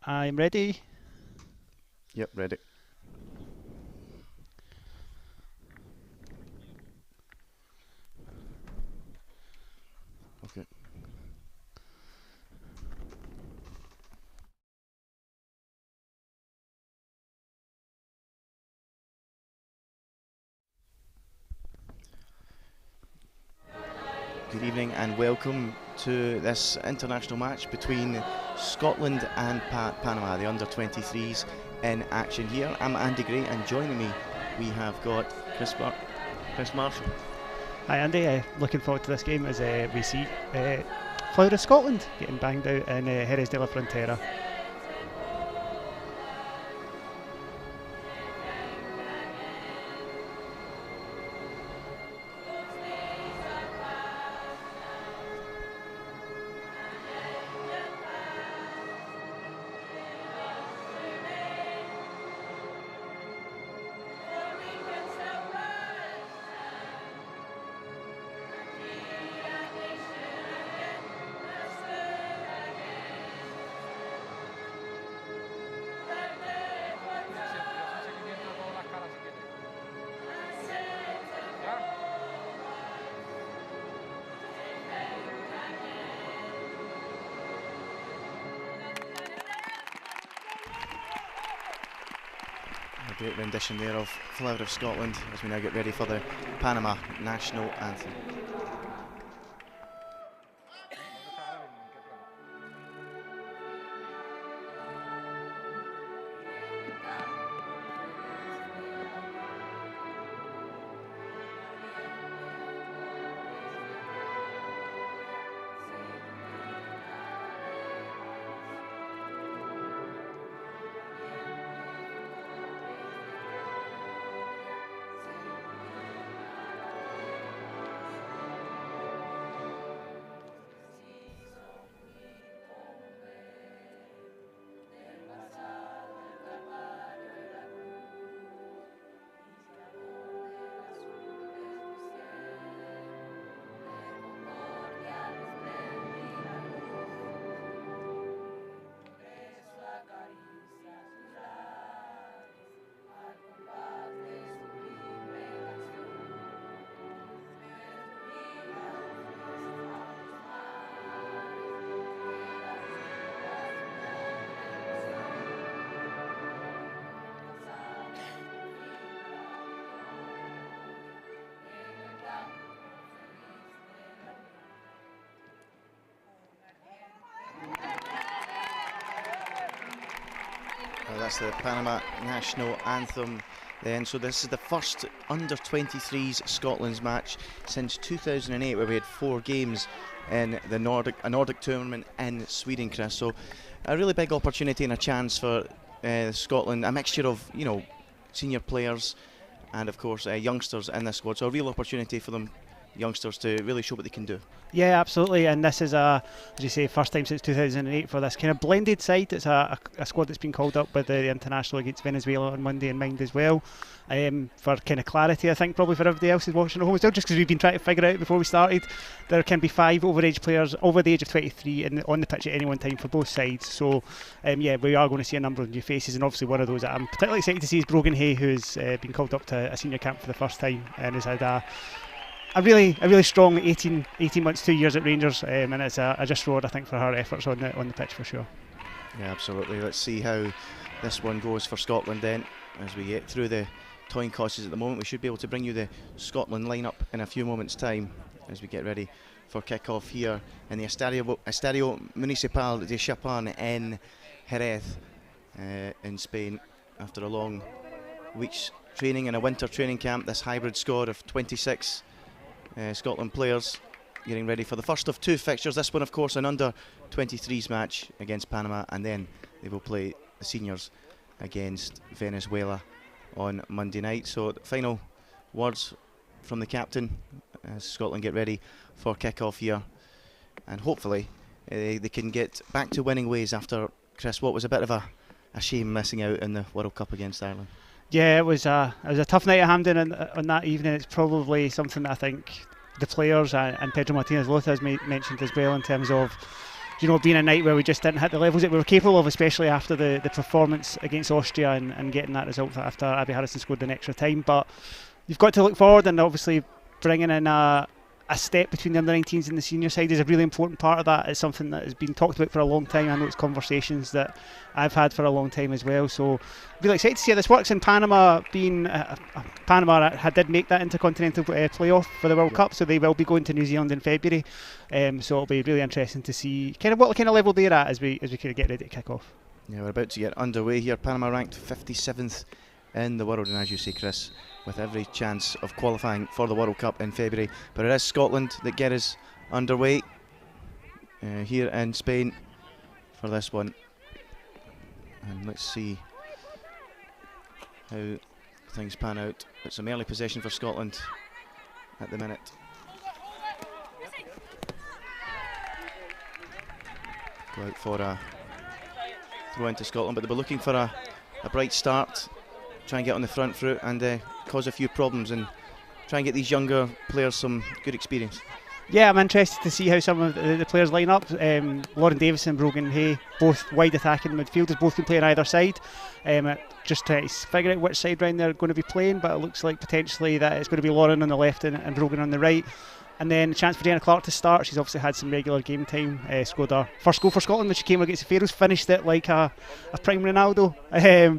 I'm ready. Yep, ready. Okay. Good evening and welcome to this international match between Scotland and Panama, the under-23s in action here. I'm Andy Gray and joining me we have got Chris Marshall. Hi Andy, looking forward to this game as we see Flower of Scotland getting banged out in Jerez de la Frontera. A great rendition there of Flower of Scotland as we now get ready for the Panama national anthem. Well, that's the Panama national anthem then. So this is the first under-23s Scotland's match since 2008, where we had 4 games in the Nordic tournament in Sweden, Chris. So a really big opportunity and a chance for Scotland, a mixture of, you know, senior players and of course youngsters in this squad. So a real opportunity for them youngsters to really show what they can do. Yeah, absolutely, and this is as you say, first time since 2008 for this kind of blended side. It's a squad that's been called up with the international against Venezuela on Monday in mind as well. For kind of clarity, I think probably for everybody else who's watching at home as well, just because we've been trying to figure out before we started, there can be 5 overage players over the age of 23 on the pitch at any one time for both sides. So yeah, we are going to see a number of new faces, and obviously one of those that I'm particularly excited to see is Brogan Hay, who's been called up to a senior camp for the first time and has had a really strong 18 months, 2 years at Rangers, and it's a just reward, I think, for her efforts on the pitch for sure. Yeah, absolutely. Let's see how this one goes for Scotland then. As we get through the toy tosses at the moment, we should be able to bring you the Scotland lineup in a few moments' time as we get ready for kick-off here in the Estadio Municipal de Chapín in Jerez in Spain. After a long week's training and a winter training camp, this hybrid squad of 26 Scotland players getting ready for the first of 2 fixtures. This one, of course, an under-23s match against Panama, and then they will play the seniors against Venezuela on Monday night. So the final words from the captain as Scotland get ready for kick-off here, and hopefully they can get back to winning ways after, Chris, what was a bit of a shame missing out in the World Cup against Ireland. Yeah, it was a tough night at Hampden on that evening. It's probably something that I think the players and Pedro Martinez Lopez mentioned as well, in terms of you know, being a night where we just didn't hit the levels that we were capable of, especially after the performance against Austria and getting that result after Abby Harrison scored in extra time. But you've got to look forward, and obviously bringing in a step between the under-19s and the senior side is a really important part of that. It's something that has been talked about for a long time. I know it's conversations that I've had for a long time as well. So really excited to see how this works. In Panama, being Panama did make that intercontinental playoff for the World Cup, so they will be going to New Zealand in February. So it'll be really interesting to see kind of what kind of level they're at as we kind of get ready to kick off. Yeah, we're about to get underway here. Panama ranked 57th in the world, and as you say, Chris, with every chance of qualifying for the World Cup in February. But it is Scotland that get us underway here in Spain for this one. And let's see how things pan out. It's some early possession for Scotland at the minute. Go out for a throw into Scotland, but they were looking for a bright start, try and get on the front foot and cause a few problems and try and get these younger players some good experience. Yeah, I'm interested to see how some of the players line up. Lauren Davis and Brogan Hay, both wide attacking midfielders, both can play on either side. Just trying to figure out which side round they're going to be playing, but it looks like potentially that it's going to be Lauren on the left and Brogan on the right. And then a chance for Jenna Clark to start. She's obviously had some regular game time. Scored her first goal for Scotland when she came against the Faroes. Finished it like a prime Ronaldo.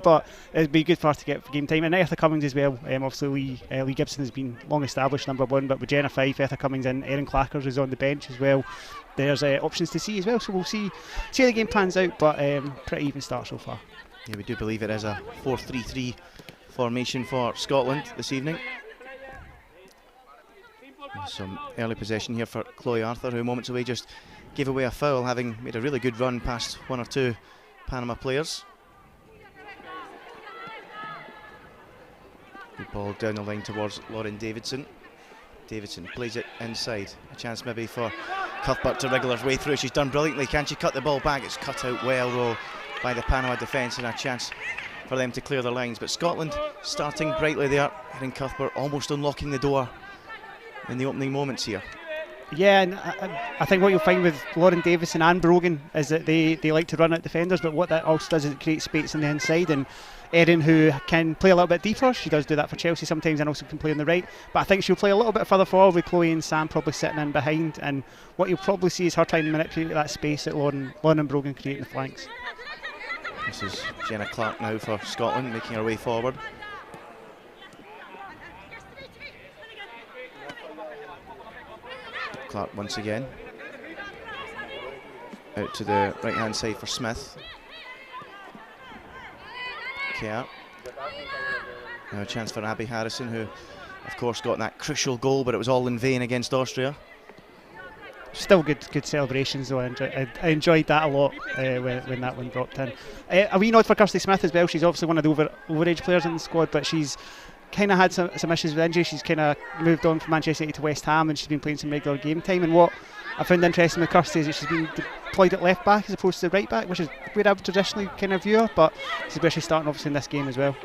But it'd be good for her to get game time. And Eartha Cummings as well. Obviously Lee Gibson has been long established number one, but with Jenna Fife, Eartha Cummings and Erin Clackers is on the bench as well. There's options to see as well. So we'll see how the game pans out. But pretty even start so far. Yeah, we do believe it is a 4-3-3 formation for Scotland this evening. Some early possession here for Chloe Arthur, who moments away just gave away a foul, having made a really good run past one or two Panama players. Good ball down the line towards Lauren Davidson. Davidson plays it inside. A chance maybe for Cuthbert to wriggle her way through. She's done brilliantly. Can she cut the ball back? It's cut out well though by the Panama defence, and a chance for them to clear their lines. But Scotland starting brightly there. Erin Cuthbert almost unlocking the door in the opening moments here. Yeah, and I think what you'll find with Lauren Davison and Brogan is that they like to run out defenders, but what that also does is it creates space on the inside. And Erin, who can play a little bit deeper, she does do that for Chelsea sometimes, and also can play on the right, but I think she'll play a little bit further forward with Chloe and Sam probably sitting in behind, and what you'll probably see is her trying to manipulate that space that Lauren and Brogan create in the flanks. This is Jenna Clark now for Scotland, making her way forward. Clark once again out to the right hand side for Smith. Kerr. Now a chance for Abby Harrison, who of course got that crucial goal, but it was all in vain against Austria. Still good celebrations though. I enjoyed that a lot when that one dropped in. A wee nod for Kirsty Smith as well. She's obviously one of the overage players in the squad, but she's kind of had some issues with injury. She's kind of moved on from Manchester United to West Ham, and she's been playing some regular game time. And what I found interesting with Kirsty is that she's been deployed at left back as opposed to right back, which is where I would traditionally kind of view her, but this is where she's starting obviously in this game as well.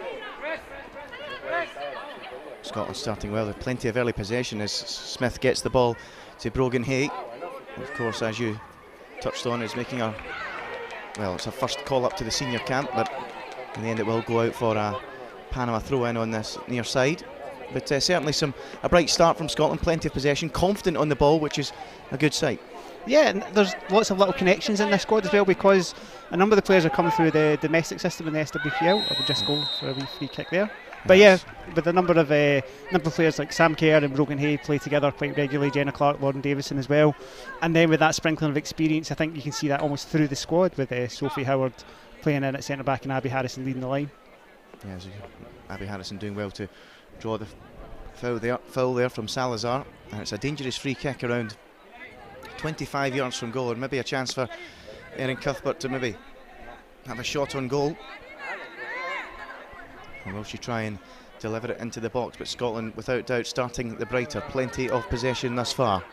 Scotland starting well with plenty of early possession as Smith gets the ball to Brogan Hay. Of course, as you touched on, is making her, well, it's her first call up to the senior camp, but in the end it will go out for a Panama throw in on this near side. But certainly a bright start from Scotland, plenty of possession, confident on the ball, which is a good sight. Yeah, and there's lots of little connections in this squad as well, because a number of the players are coming through the domestic system in the SWPL. I would just go for a wee free kick there. But yes. Yeah, with a number of players like Sam Kerr and Brogan Hay play together quite regularly, Jenna Clark, Lauren Davison as well. And then with that sprinkling of experience, I think you can see that almost through the squad with Sophie Howard playing in at centre back and Abby Harrison leading the line. Yeah, so Abby Harrison doing well to draw the foul there from Salazar, and it's a dangerous free kick around 25 yards from goal, and maybe a chance for Erin Cuthbert to maybe have a shot on goal. Or will she try and deliver it into the box? But Scotland without doubt starting the brighter, plenty of possession thus far.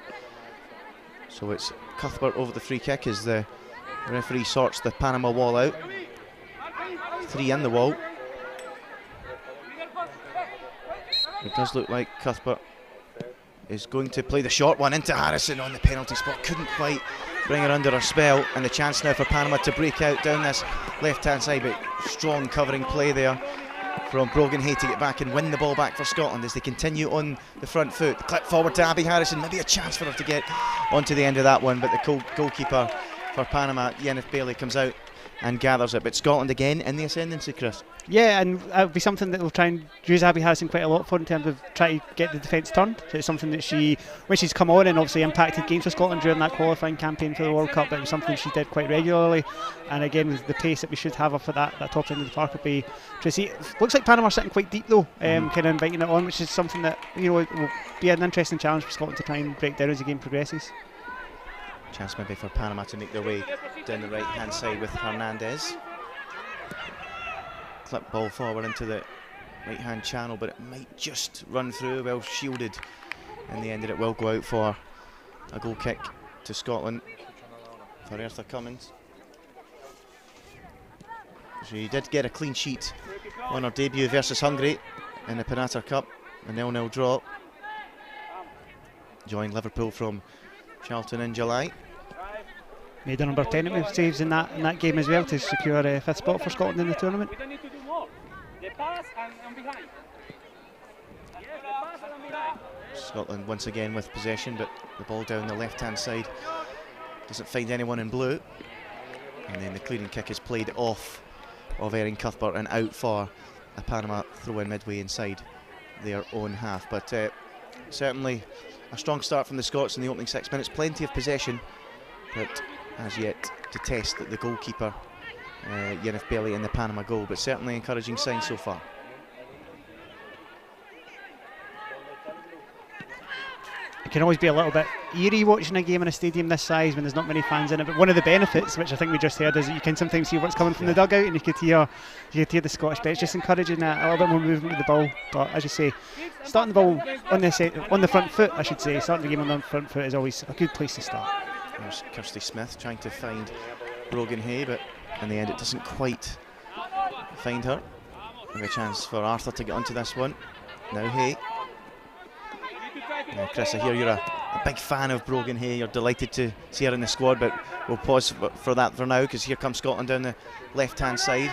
So it's Cuthbert over the free kick as the referee sorts the Panama wall out. 3 in the wall. It does look like Cuthbert is going to play the short one into Harrison on the penalty spot. Couldn't quite bring her under her spell, and the chance now for Panama to break out down this left-hand side, but strong covering play there from Brogan Hay to get back and win the ball back for Scotland as they continue on the front foot. The clip forward to Abby Harrison, maybe a chance for her to get onto the end of that one, but the goalkeeper for Panama, Yeneth Bailey, comes out and gathers it. But Scotland again in the ascendancy, Chris. Yeah, and it'll be something that we'll try and use Abby Harrison quite a lot for in terms of trying to get the defence turned. So it's something that when she's come on and obviously impacted games for Scotland during that qualifying campaign for the World Cup, it was something she did quite regularly. And again, with the pace that we should have up at that top end of the park, will be to see. Looks like Panama are sitting quite deep though, kind of inviting it on, which is something that will be an interesting challenge for Scotland to try and break down as the game progresses. Chance maybe for Panama to make their way down the right hand side with Hernandez. Clip ball forward into the right hand channel, but it might just run through, well shielded in the end, and it will go out for a goal kick to Scotland for Eartha Cummins. She did get a clean sheet on her debut versus Hungary in the Panatta Cup, a 0-0 draw. Joined Liverpool from Charlton in July. Made a number of 10 saves in that game as well to secure a 5th spot for Scotland in the tournament. Scotland once again with possession, but the ball down the left hand side doesn't find anyone in blue, and then the clearing kick is played off of Erin Cuthbert and out for a Panama throw in midway inside their own half. But certainly a strong start from the Scots in the opening 6 minutes, plenty of possession, but as yet to test the goalkeeper, Yeneth Bailey, in the Panama goal, but certainly encouraging signs so far. It can always be a little bit eerie watching a game in a stadium this size when there's not many fans in it, but one of the benefits, which I think we just heard, is that you can sometimes see what's coming from the dugout, and you could hear the Scottish bench just encouraging a little bit more movement with the ball. But as you say, starting the ball on the front foot, I should say, starting the game on the front foot is always a good place to start. There's Kirsty Smith trying to find Brogan Hay, but in the end it doesn't quite find her. Maybe a chance for Arthur to get onto this one. Now Hay. Chris, I hear you're a big fan of Brogan Hay. You're delighted to see her in the squad, but we'll pause for that for now, because here comes Scotland down the left-hand side.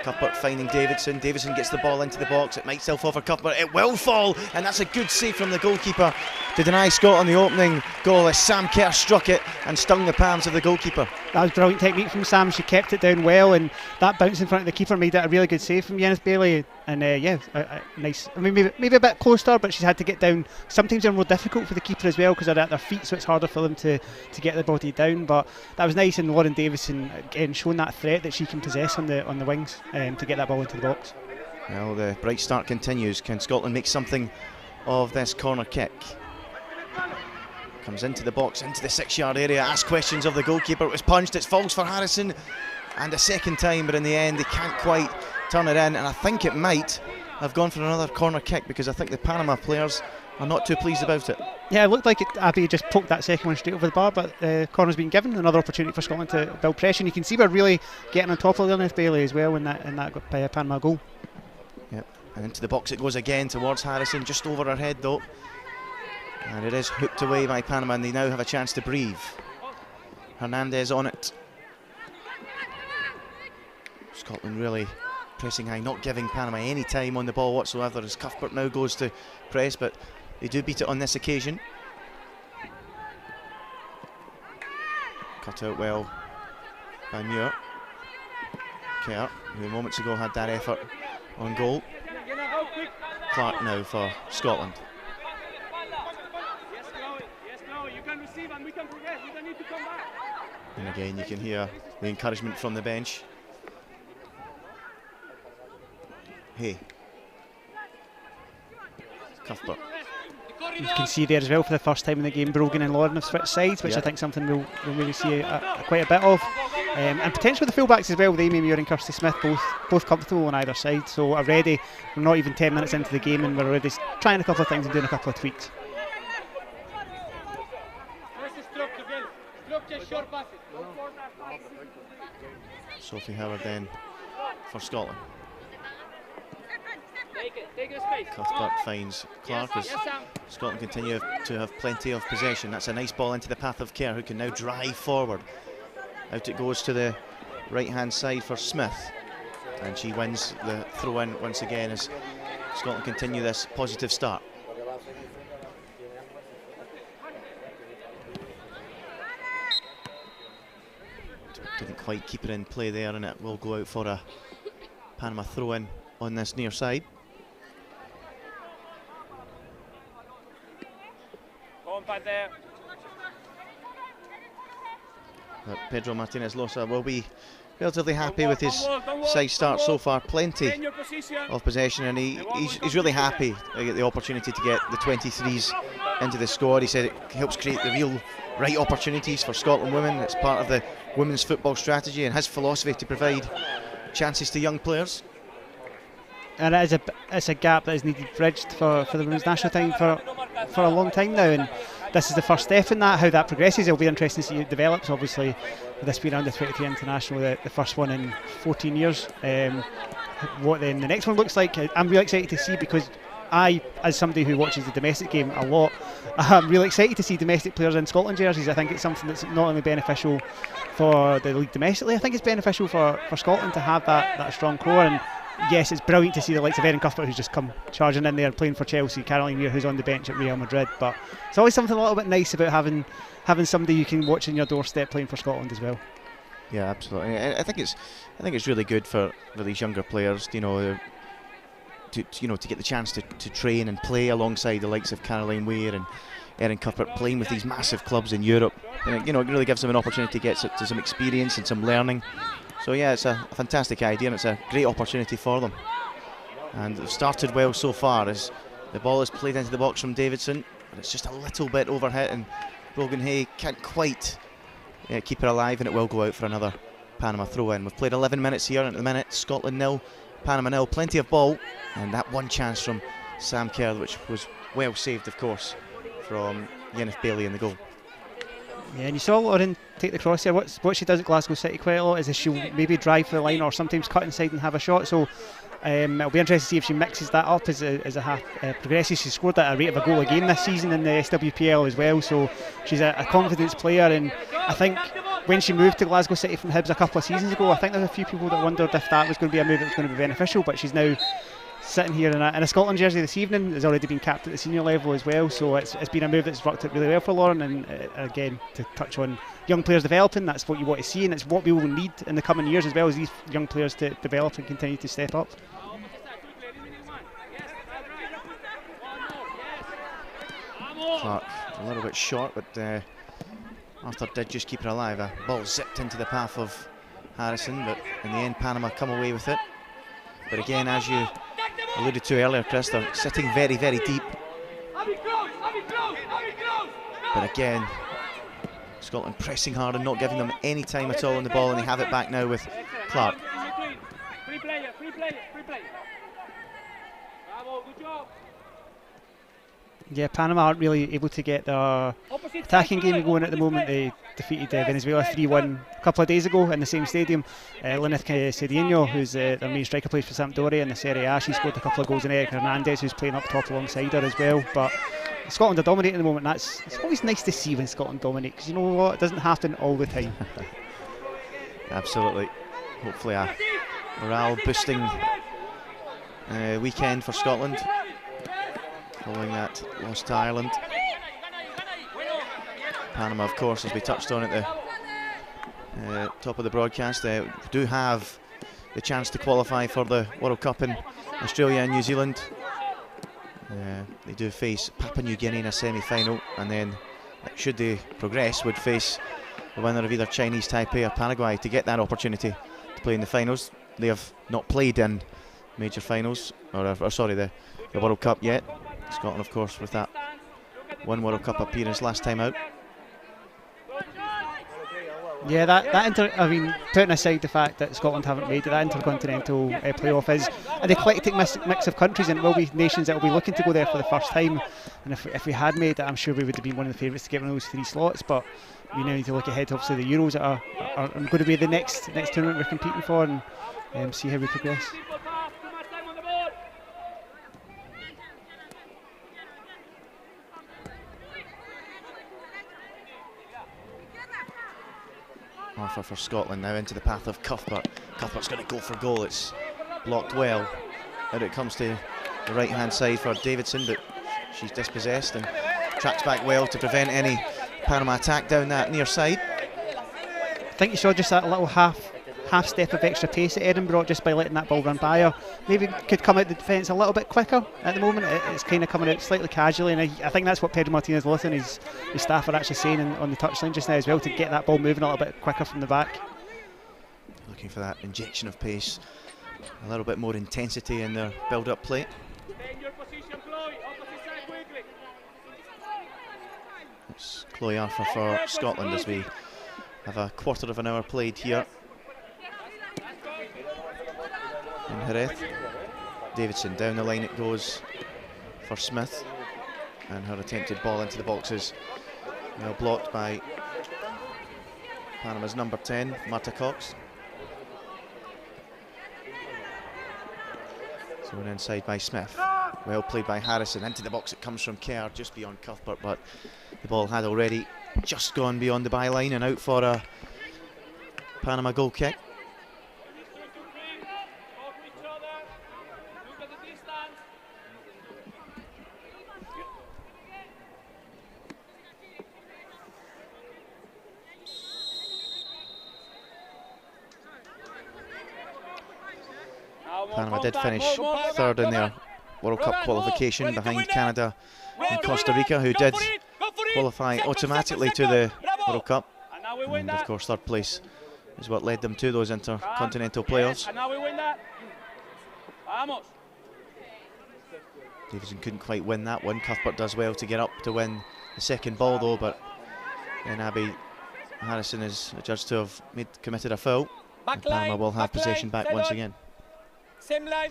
Cuthbert finding Davidson. Davidson gets the ball into the box. It might still fall for Cuthbert. It will fall, and that's a good save from the goalkeeper to deny Scotland the opening goal as Sam Kerr struck it and stung the palms of the goalkeeper. That was brilliant technique from Sam. She kept it down well, and that bounce in front of the keeper made it a really good save from Yeneth Bailey. And nice. I mean, maybe a bit closer, but she's had to get down. Sometimes they're more difficult for the keeper as well because they're at their feet, so it's harder for them to get the body down. But that was nice, and Lauren Davison again showing that threat that she can possess on the wings to get that ball into the box. Well, the bright start continues. Can Scotland make something of this corner kick? Comes into the box, into the 6-yard area, asks questions of the goalkeeper. It was punched, it falls for Harrison, and a second time, but in the end they can't quite turn it in, and I think it might have gone for another corner kick, because I think the Panama players are not too pleased about it. Yeah, it looked like Abby just poked that second one straight over the bar, but the corner's been given. Another opportunity for Scotland to build pressure, and you can see we're really getting on top of Yeneth Bailey as well in that Panama goal. Yep, and into the box it goes again towards Harrison, just over her head though. And it is hooked away by Panama, and they now have a chance to breathe. Hernandez on it. Scotland really pressing high, not giving Panama any time on the ball whatsoever, as Cuthbert now goes to press, but they do beat it on this occasion. Cut out well by Muir. Kerr, who moments ago had that effort on goal. Clark now for Scotland. And again you can hear the encouragement from the bench. Hey, Cuthbert. You can see there as well for the first time in the game, Brogan and Lauren have switched sides, which I think something we'll maybe see quite a bit of. And potentially the fullbacks as well, with Amy Muir and Kirsty Smith, both comfortable on either side. So already, we're not even 10 minutes into the game, and we're already trying a couple of things and doing a couple of tweaks. Sophie Howard then for Scotland. Cuthbert finds Clark as Scotland continue to have plenty of possession. That's a nice ball into the path of Kerr, who can now drive forward. Out it goes to the right-hand side for Smith, and she wins the throw-in once again as Scotland continue this positive start. Didn't quite keep it in play there, and it will go out for a Panama throw-in on this near side. But Pedro Martinez Losa will be relatively happy with his side start so far. Plenty of possession, and he's really happy to get the opportunity to get the 23s into the squad. He said it helps create the real right opportunities for Scotland women. It's part of the women's football strategy and his philosophy to provide chances to young players. And it's a gap that is needed bridged for the women's national team for a long time now, and this is the first step in that. How that progresses, it'll be interesting to see it develops. Obviously, with this being under 23 international, the first one in 14 years. What then the next one looks like, I'm really excited to see, because I, as somebody who watches the domestic game a lot, I'm really excited to see domestic players in Scotland jerseys. I think it's something that's not only beneficial for the league domestically, I think it's beneficial for Scotland to have that strong core. And yes, it's brilliant to see the likes of Erin Cuthbert, who's just come charging in there playing for Chelsea, Caroline Weir, who's on the bench at Real Madrid. But it's always something a little bit nice about having somebody you can watch on your doorstep playing for Scotland as well. Yeah, absolutely. I think it's really good for these younger players, to get the chance to train and play alongside the likes of Caroline Weir and Erin Cuthbert, playing with these massive clubs in Europe. And it really gives them an opportunity to get to some experience and some learning. So yeah, it's a fantastic idea, and it's a great opportunity for them. And they've started well so far as the ball is played into the box from Davidson, but it's just a little bit overhit, and Brogan Hay can't quite keep it alive, and it will go out for another Panama throw-in. We've played 11 minutes here, and at the minute Scotland 0, Panama 0. Plenty of ball, and that one chance from Sam Kerr, which was well saved, of course, from Yennefer Bailey in the goal. Yeah, and you saw Lauren take the cross here. What she does at Glasgow City quite a lot is she'll maybe drive for the line or sometimes cut inside and have a shot. So it'll be interesting to see if she mixes that up as a half progresses. She scored at a rate of a goal a game this season in the SWPL as well. So she's a confidence player, and I think when she moved to Glasgow City from Hibs a couple of seasons ago, I think there's a few people that wondered if that was going to be a move that was going to be beneficial. But she's now sitting here in a Scotland jersey this evening, has already been capped at the senior level as well, so it's been a move that's worked out really well for Lauren. And again, to touch on young players developing, that's what you want to see, and it's what we will need in the coming years as well, as these young players to develop and continue to step up. Clark a little bit short, but Arthur did just keep it alive. A ball zipped into the path of Harrison, but in the end Panama come away with it. But again, as you alluded to earlier, Chris, they're sitting very, very deep. But again, Scotland pressing hard and not giving them any time at all on the ball, and they have it back now with Clark. Yeah, Panama aren't really able to get their attacking game going at the moment. They defeated Venezuela 3-1 a couple of days ago in the same stadium. Lynette Cedinho, who's their main striker, plays for Sampdoria in the Serie A. She scored a couple of goals, and Eric Hernandez, who's playing up top alongside her as well. But Scotland are dominating at the moment, and it's always nice to see when Scotland dominate, because you know what, it doesn't happen all the time. Absolutely. Hopefully a morale boosting weekend for Scotland following that loss to Ireland. Panama, of course, as we touched on at the top of the broadcast, do have the chance to qualify for the World Cup in Australia and New Zealand. They do face Papua New Guinea in a semi-final, and then, should they progress, would face the winner of either Chinese Taipei or Paraguay to get that opportunity to play in the finals. They have not played in major finals, or sorry, the World Cup yet. Scotland, of course, with that one World Cup appearance last time out. Yeah, putting aside the fact that Scotland haven't made it, that intercontinental playoff is an eclectic mix of countries, and it will be nations that will be looking to go there for the first time. And if we had made it, I'm sure we would have been one of the favourites to get one of those 3 slots. But we now need to look ahead to obviously the Euros that are going to be the next tournament we're competing for, and see how we progress. Arthur for Scotland now into the path of Cuthbert. Cuthbert's going to go for goal. It's blocked well. Out it comes to the right hand side for Davidson, but she's dispossessed and tracks back well to prevent any Panama attack down that near side. I think you saw just that little half step of extra pace at Edinburgh just by letting that ball run by her. Maybe could come out the defence a little bit quicker at the moment. It's kind of coming out slightly casually, and I think that's what Pedro Martinez-Luther and his staff are actually saying on the touchline just now as well, to get that ball moving a little bit quicker from the back. Looking for that injection of pace, a little bit more intensity in their build-up play. It's Chloe Arthur for Scotland as we have a quarter of an hour played here in Jerez. Davidson down the line it goes for Smith, and her attempted ball into the boxes well blocked by Panama's number 10, Marta Cox. Thrown inside by Smith, well played by Harrison. Into the box it comes from Kerr just beyond Cuthbert, but the ball had already just gone beyond the byline and out for a Panama goal kick. Panama did finish third in their World Cup qualification behind Canada and Costa Rica, who did qualify automatically to the World Cup, and of course third place is what led them to those intercontinental playoffs. Davidson couldn't quite win that one. Cuthbert does well to get up to win the second ball though, but then Abby Harrison is adjudged to have committed a foul, and Panama will have possession back once again. Same line.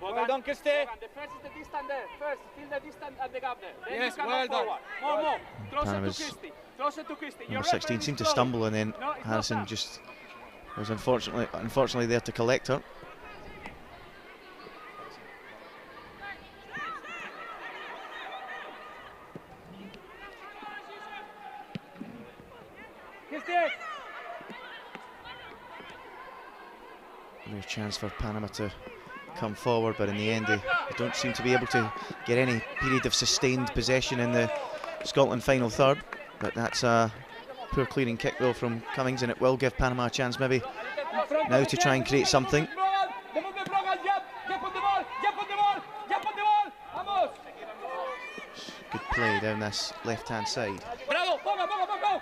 Well done, Kirsty. The first is the distance there. First, feel the distance at the gap there. Then yes, well done. More. Closer to Kirsty. Closer to Kirsty. Number 16 seemed to stumble, and then Harrison just was unfortunately there to collect her. Kirsty. There's a chance for Panama to come forward, but in the end they don't seem to be able to get any period of sustained possession in the Scotland final third. But that's a poor clearing kick though from Cummings, and it will give Panama a chance maybe now to try and create something. Good play down this left hand side.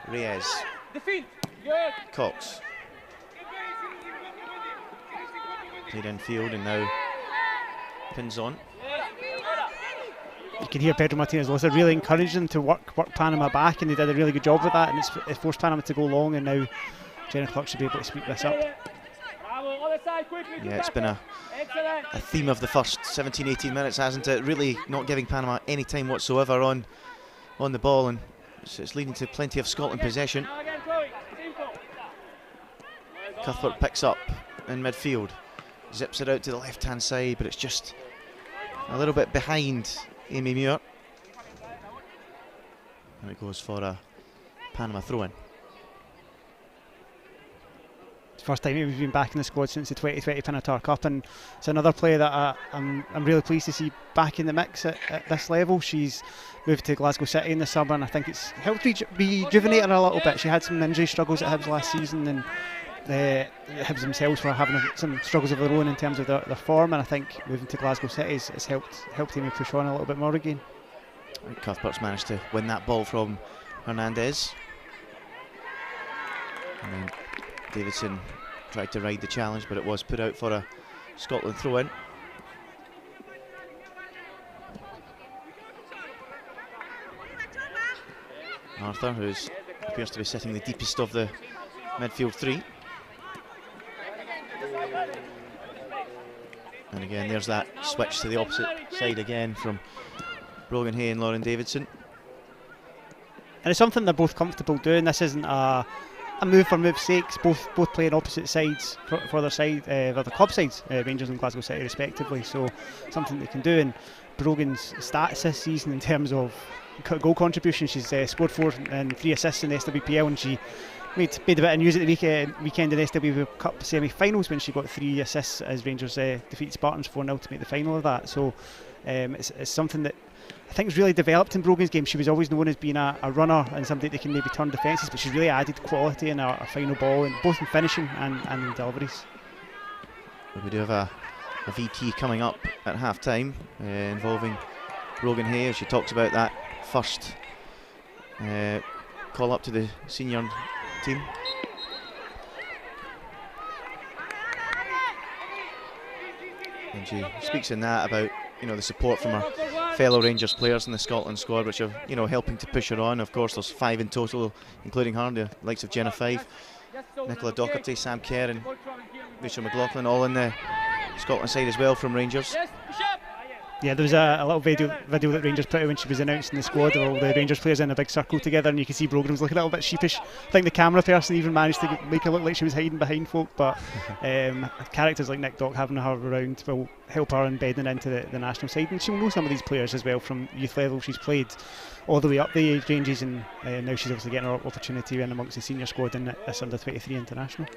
Reyes, Cox played infield and now pins on. You can hear Pedro Martinez-Luther really encouraging them to work Panama back, and they did a really good job with that, and it forced Panama to go long, and now Jenna Clark should be able to sweep this up. Yeah, it's been a theme of the first 17-18 minutes, hasn't it? Really not giving Panama any time whatsoever on the ball, and it's leading to plenty of Scotland possession. Cuthbert picks up in midfield, zips it out to the left hand side, but it's just a little bit behind Amy Muir, and it goes for a Panama throw-in. It's the first time we've been back in the squad since the 2020 Pinatar Cup, and it's another player that I'm really pleased to see back in the mix at this level. She's moved to Glasgow City in the summer, and I think it's helped rejuvenate her a little bit. She had some injury struggles at Hibs last season, and the Hibs themselves were having some struggles of their own in terms of their form, and I think moving to Glasgow City has helped Amy push on a little bit more again. Cuthbert's managed to win that ball from Hernandez, and then Davidson tried to ride the challenge, but it was put out for a Scotland throw-in. Arthur, who appears to be sitting the deepest of the midfield three. And again, there's that switch to the opposite side again from Brogan Hay and Lauren Davidson. And it's something they're both comfortable doing. This isn't a move for move's sake. Both playing opposite sides for their side, for the club sides, Rangers and Glasgow City respectively. So something they can do. And Brogan's stats this season in terms of goal contribution, she's scored 4 and 3 assists in the SWPL, and she made a bit of news at the weekend in the SWB Cup semi-finals when she got 3 assists as Rangers defeated Spartans 4-0 to make the final of that. So it's something that I think has really developed in Brogan's game. She was always known as being a runner and somebody that can maybe turn defences, but she's really added quality in her final ball, and both in finishing and in deliveries. We do have a VT coming up at half-time involving Brogan Hay. She talks about that first call up to the senior team. And she speaks in that about, you know, the support from her fellow Rangers players in the Scotland squad, which are, you know, helping to push her on. Of course, there's 5 in total, including her, the likes of Jenna Fife, Nicola Docherty, Sam Kerr and Rachel McLaughlin, all in the Scotland side as well from Rangers. Yeah, there was a little video that Rangers put out when she was announcing the squad of all the Rangers players in a big circle together, and you can see Brogan was looking a little bit sheepish. I think the camera person even managed to make it look like she was hiding behind folk, but characters like Nick Dock having her around will help her embedding into the national side, and she'll know some of these players as well from youth level. She's played all the way up the age ranges, and now she's obviously getting her opportunity in amongst the senior squad in this under-23 international.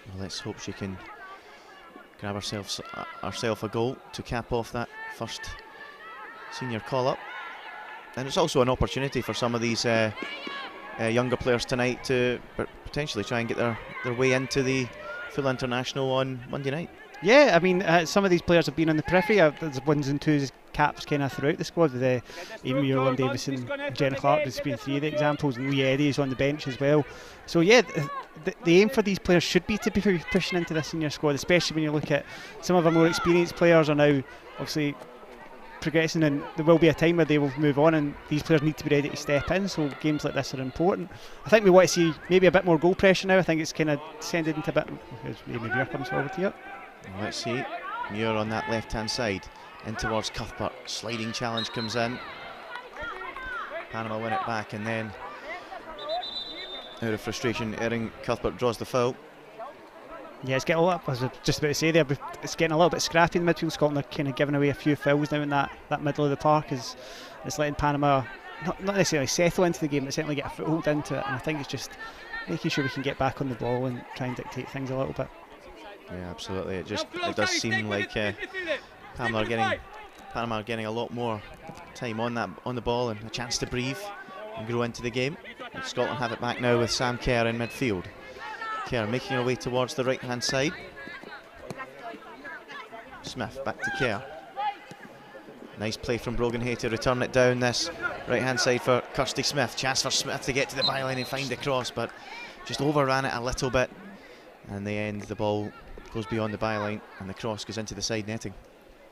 Well, let's hope she can grab herself a goal to cap off that first senior call-up. And it's also an opportunity for some of these younger players tonight to potentially try and get their way into the full international on Monday night. Yeah, I mean, some of these players have been on the periphery. There's 1s and 2s caps kind of throughout the squad with Amy Muir, Lynn Davison, Jenna Clark. There's been 3 of the examples, and Lee Eddy is on the bench as well. So yeah, the aim for these players should be to be pushing into the senior squad, especially when you look at some of our more experienced players are now obviously progressing, and there will be a time where they will move on, and these players need to be ready to step in. So games like this are important. I think we want to see maybe a bit more goal pressure now. I think it's kind of descended into a bit. Amy Muir comes forward here. Let's see, Muir on that left-hand side, in towards Cuthbert. Sliding challenge comes in. Panama win it back, and then out of frustration, Erin Cuthbert draws the foul. Yeah, it's getting a little, I was just about to say there, but it's getting a little bit scrappy in the midfield. Scotland are kind of giving away a few fouls now in that middle of the park. It's letting Panama not necessarily settle into the game, but certainly get a foothold into it. And I think it's just making sure we can get back on the ball and try and dictate things a little bit. Yeah, absolutely. It does seem like Panama are getting a lot more time on the ball and a chance to breathe and grow into the game. And Scotland have it back now with Sam Kerr in midfield. Kerr making her way towards the right-hand side. Smith back to Kerr. Nice play from Brogan Hay to return it down this right-hand side for Kirsty Smith. Chance for Smith to get to the byline and find the cross, but just overran it a little bit. And in the end, the ball goes beyond the byline and the cross goes into the side netting.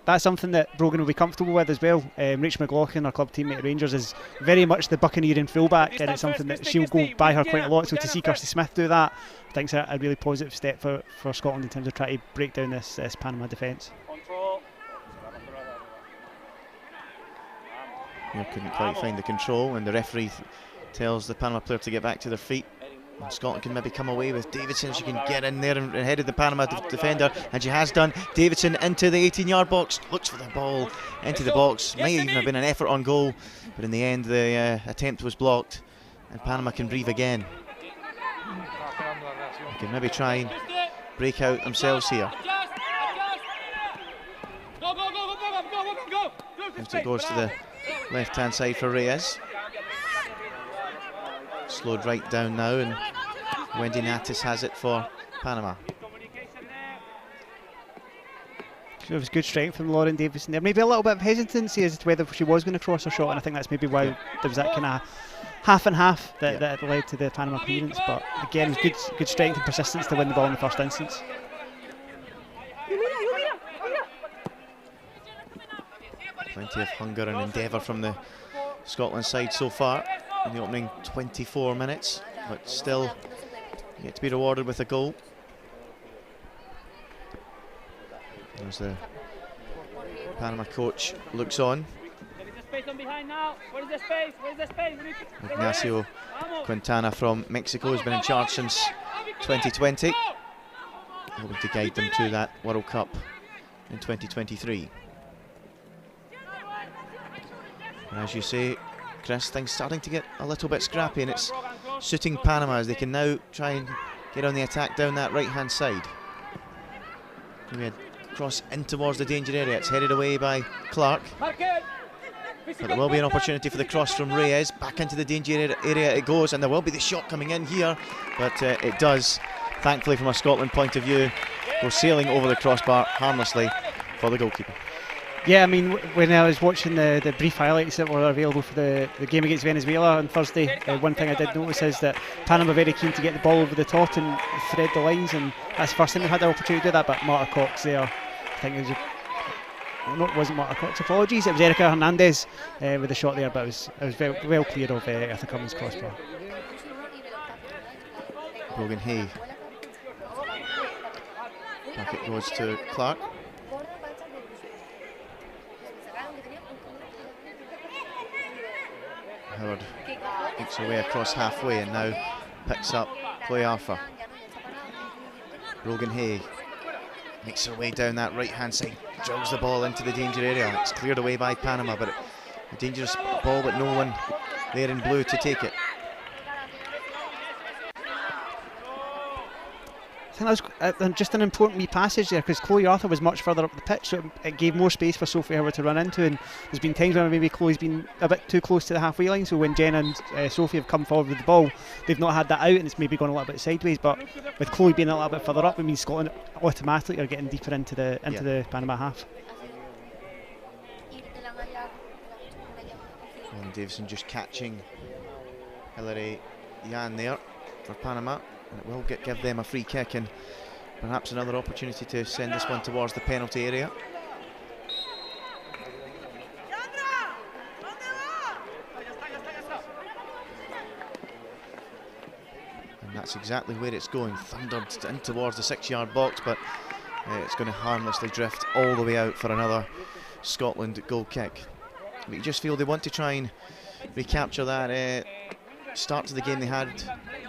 That's something that Brogan will be comfortable with as well. Rachel McLaughlin, our club teammate at Rangers, is very much the buccaneering fullback, and it's something that she'll go by her quite a lot. So to see Kirsty Smith do that, I think it's a really positive step for Scotland in terms of trying to break down this Panama defence. You couldn't quite find the control, and the referee tells the Panama player to get back to their feet. And Scotland can maybe come away with Davidson. She can get in there and head of the Panama defender, and she has done. Davidson into the 18-yard box, looks for the ball into the box. Might even have been an effort on goal, but in the end the attempt was blocked, and Panama can breathe again. They can maybe try and break out themselves here. As it goes to the left-hand side for Reyes. Slowed right down now, and Wendy Natis has it for Panama. So it was good strength from Lauren Davison there. Maybe a little bit of hesitancy as to whether she was going to cross her shot, and I think that's maybe why there was that kind of half and half that led to the Panama clearance. But again, it was good strength and persistence to win the ball in the first instance. Plenty of hunger and endeavour from the Scotland side so far in the opening 24 minutes, but still yet to be rewarded with a goal. As the Panama coach looks on, Ignacio Quintana from Mexico has been in charge since 2020, hoping to guide them to that World Cup in 2023. And as you say, Chris, things starting to get a little bit scrappy, and it's suiting Panama as they can now try and get on the attack down that right-hand side. Cross in towards the danger area. It's headed away by Clark. But there will be an opportunity for the cross from Reyes. Back into the danger area it goes, and there will be the shot coming in here. But it does, thankfully from a Scotland point of view, go sailing over the crossbar harmlessly for the goalkeeper. Yeah, I mean, when I was watching the brief highlights that were available for the game against Venezuela on Thursday, one thing I did notice is that Panama were very keen to get the ball over the top and thread the lines, and that's the first time they've had the opportunity to do that. But Marta Cox there, I think it wasn't Marta Cox, apologies, it was Erica Hernandez with the shot there, but it was well clear of Arthur Cummins' crossbar. Brogan Hay. Back it goes to Clark. Howard makes her way across halfway and now picks up Chloe Arthur. Brogan Hay makes her way down that right-hand side, drills the ball into the danger area. It's cleared away by Panama, but a dangerous ball, but no one there in blue to take it. I think that was just an important wee passage there, because Chloe Arthur was much further up the pitch, so it gave more space for Sophie Howard to run into, and there's been times when maybe Chloe's been a bit too close to the halfway line, so when Jen and Sophie have come forward with the ball, they've not had that out and it's maybe gone a little bit sideways. But with Chloe being a little bit further up, it means Scotland automatically are getting deeper into the Panama half. And Davison just catching Hilary Yan there for Panama. And it will give them a free kick and perhaps another opportunity to send this one towards the penalty area. And that's exactly where it's going, thundered in towards the 6-yard box, but it's going to harmlessly drift all the way out for another Scotland goal kick. But you just feel they want to try and recapture that start to the game they had,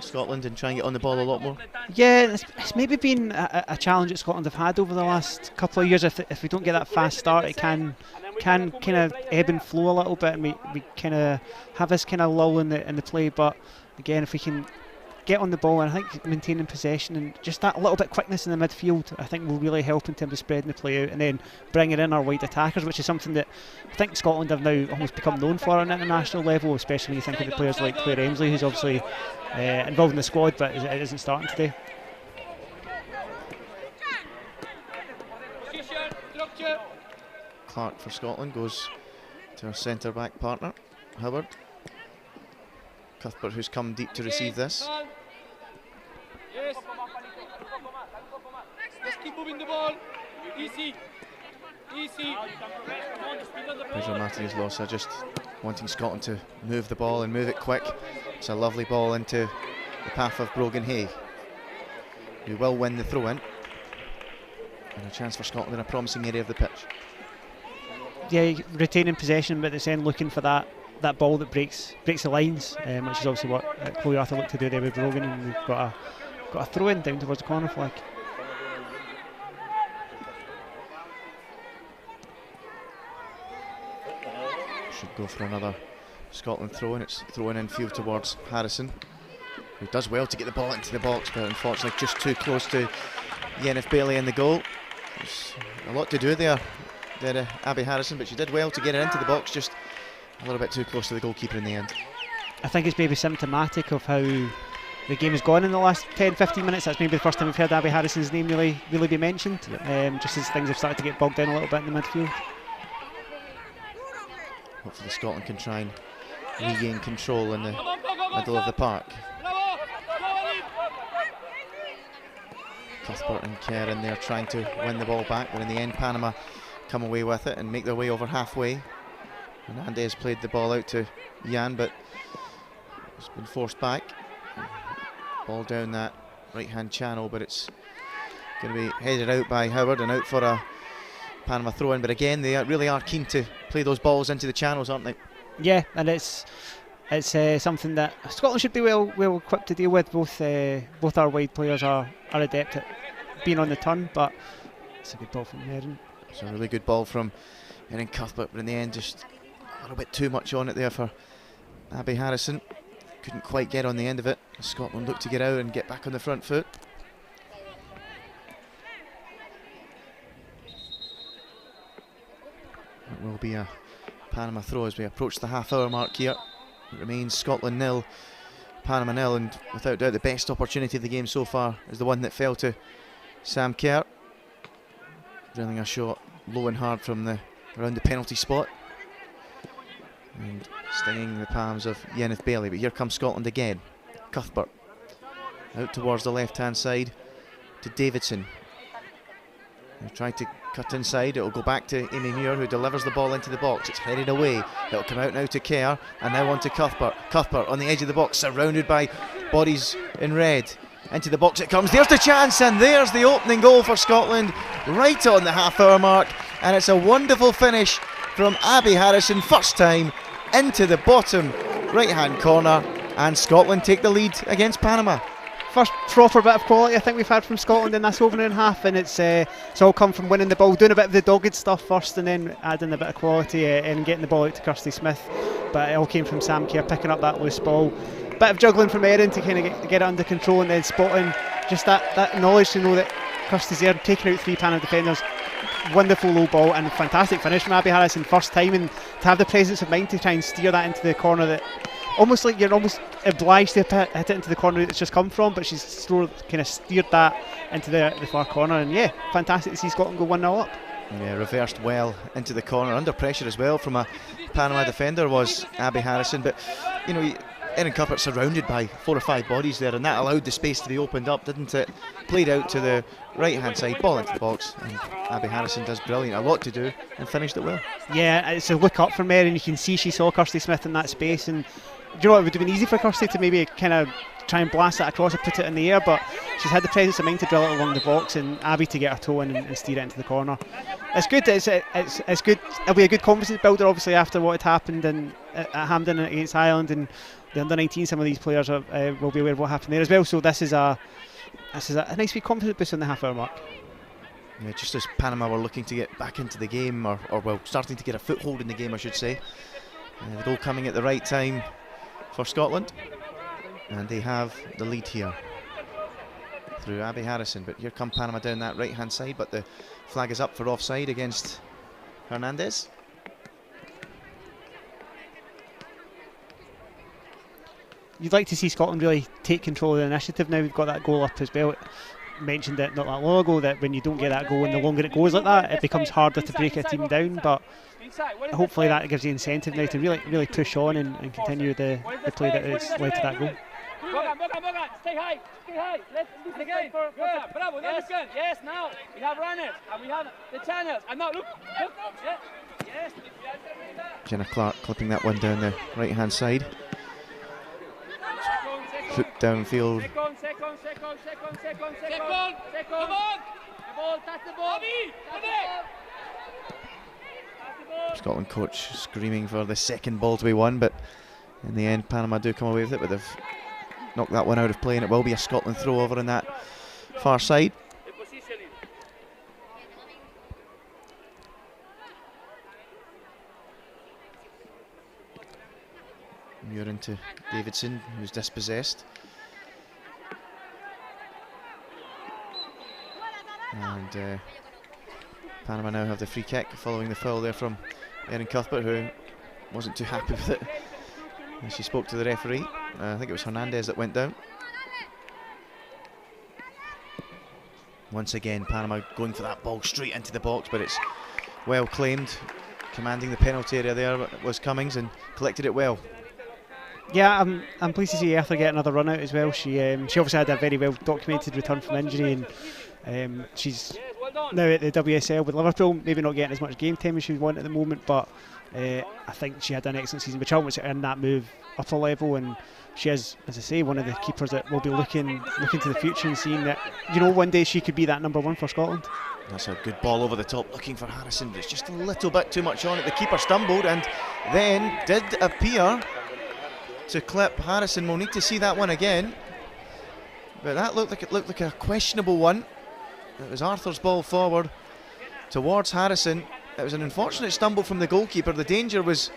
Scotland, and try and get on the ball a lot more. Yeah, it's maybe been a challenge that Scotland have had over the last couple of years. If we don't get that fast start, it can kind of ebb and flow a little bit, and we kind of have this kind of lull in the play. But again, if we can get on the ball, and I think maintaining possession and just that little bit of quickness in the midfield, I think will really help in terms of spreading the play out and then bringing in our wide attackers, which is something that I think Scotland have now almost become known for on an international level, especially when you think of the players like Claire Emsley, who's obviously involved in the squad but it isn't starting today. Clark for Scotland goes to her centre back partner, Howard. Cuthbert, who's come deep to receive this. Yes. Just keep moving the ball. Easy. Easy. Pedro Martinez Losa just wanting Scotland to move the ball and move it quick. It's a lovely ball into the path of Brogan Hay, who will win the throw-in. And a chance for Scotland in a promising area of the pitch. Yeah, retaining possession, but at the same looking for that ball that breaks the lines, which is obviously what Chloe Arthur looked to do there with Brogan, and we've got a throw in down towards the corner flag. Should go for another Scotland throw in. It's thrown in field towards Harrison, who does well to get the ball into the box, but unfortunately just too close to Yennefer Bailey in the goal. There's a lot to do there, Abby Harrison, but she did well to get it into the box, just a little bit too close to the goalkeeper in the end. I think it's maybe symptomatic of how the game has gone in the last 10-15 minutes. That's maybe the first time we've heard Abby Harrison's name really be mentioned, just as things have started to get bogged down a little bit in the midfield. Hopefully Scotland can try and regain control in the middle of the park. Cuthbert and Kerr in there trying to win the ball back, but in the end Panama come away with it and make their way over halfway. Hernandez played the ball out to Jan, but it's been forced back. Ball down that right-hand channel, but it's going to be headed out by Howard and out for a Panama throw-in. But again, they really are keen to play those balls into the channels, aren't they? Yeah, and it's something that Scotland should be well equipped to deal with. Both our wide players are adept at being on the turn, but it's a good ball from Erin. It's a really good ball from Erin Cuthbert, but in the end just a little bit too much on it there for Abby Harrison couldn't quite get on the end of it. Scotland looked to get out and get back on the front foot. It will be a Panama throw as we approach the half-hour mark here. It remains Scotland 0, Panama 0, and without doubt the best opportunity of the game so far is the one that fell to Sam Kerr. Drilling a shot low and hard from around the penalty spot. And stinging the palms of Yeneth Bailey, but here comes Scotland again. Cuthbert out towards the left-hand side to Davidson. They tried to cut inside, it'll go back to Amy Muir, who delivers the ball into the box. It's headed away, it'll come out now to Kerr, and now on to Cuthbert. Cuthbert on the edge of the box, surrounded by bodies in red. Into the box it comes, there's the chance, and there's the opening goal for Scotland, right on the half-hour mark, and it's a wonderful finish from Abby Harrison, first time into the bottom right-hand corner, and Scotland take the lead against Panama. First proper bit of quality I think we've had from Scotland in this opening half, and it's all come from winning the ball, doing a bit of the dogged stuff first and then adding a bit of quality and getting the ball out to Kirsty Smith. But it all came from Sam Kerr picking up that loose ball. Bit of juggling from Erin to kind of get it under control, and then spotting just that knowledge to know that Kirsty's there, taking out 3 Panama defenders. Wonderful low ball and fantastic finish from Abby Harrison first time, and to have the presence of mind to try and steer that into the corner, that almost like you're almost obliged to hit it into the corner it's just come from, but she's kind of steered that into the far corner, and yeah, fantastic to see Scotland go 1-0 up. Yeah, reversed well into the corner, under pressure as well from a Panama defender was Abby Harrison, but you know, Erin Cuthbert surrounded by 4 or 5 bodies there, and that allowed the space to be opened up, didn't it? Played out to the right hand side, ball into the box, and Abby Harrison does brilliant, a lot to do, and finished it well. Yeah, it's a look up from Erin, you can see she saw Kirsty Smith in that space, and you know, it would have been easy for Kirsty to maybe kind of try and blast that across or put it in the air, but she's had the presence of mind to drill it along the box, and Abby to get her toe in and steer it into the corner. It's good. It's good. It'll be a good confidence builder, obviously, after what had happened at Hampden against Ireland and the under-19. Some of these players will be aware of what happened there as well. So this is a nice wee confidence boost on the half-hour mark. Yeah, just as Panama were looking to get back into the game, or well, starting to get a foothold in the game, I should say. The goal coming at the right time for Scotland, and they have the lead here through Abby Harrison. But here come Panama down that right hand side, but the flag is up for offside against Hernandez. You'd like to see Scotland really take control of the initiative now. We've got that goal up as well. Mentioned it not that long ago, that when you don't get that goal and the longer it goes like that, it becomes harder to break a team down, but hopefully that gives you incentive now to really push on and continue the play that has led to that goal. Stay high, let's do the game. Bravo, yes, now we have runners and we have the channels, and now look, yes. Jenna Clark clipping that one down the right hand side. Foot downfield. Second. Come on. The ball, touch the ball. Scotland coach screaming for the second ball to be won, but in the end Panama do come away with it, but they've knocked that one out of play, and it will be a Scotland throw over on that far side. Muir into Davidson, who's dispossessed. And Panama now have the free kick following the foul there from Erin Cuthbert, who wasn't too happy with it. And she spoke to the referee. I think it was Hernandez that went down. Once again, Panama going for that ball straight into the box, but it's well claimed. Commanding the penalty area there was Cummings, and collected it well. Yeah, I'm pleased to see Arthur get another run out as well. She obviously had a very well documented return from injury, and she's now at the WSL with Liverpool, maybe not getting as much game time as she would want at the moment, but I think she had an excellent season. But Charlton was in that move up a level, and she is, as I say, one of the keepers that will be looking to the future and seeing that, you know, one day she could be that number one for Scotland. That's a good ball over the top, looking for Harrison, but it's just a little bit too much on it. The keeper stumbled and then did appear to clip Harrison. We'll need to see that one again, but that looked like a questionable one. It was Arthur's ball forward towards Harrison. It was an unfortunate stumble from the goalkeeper. The danger was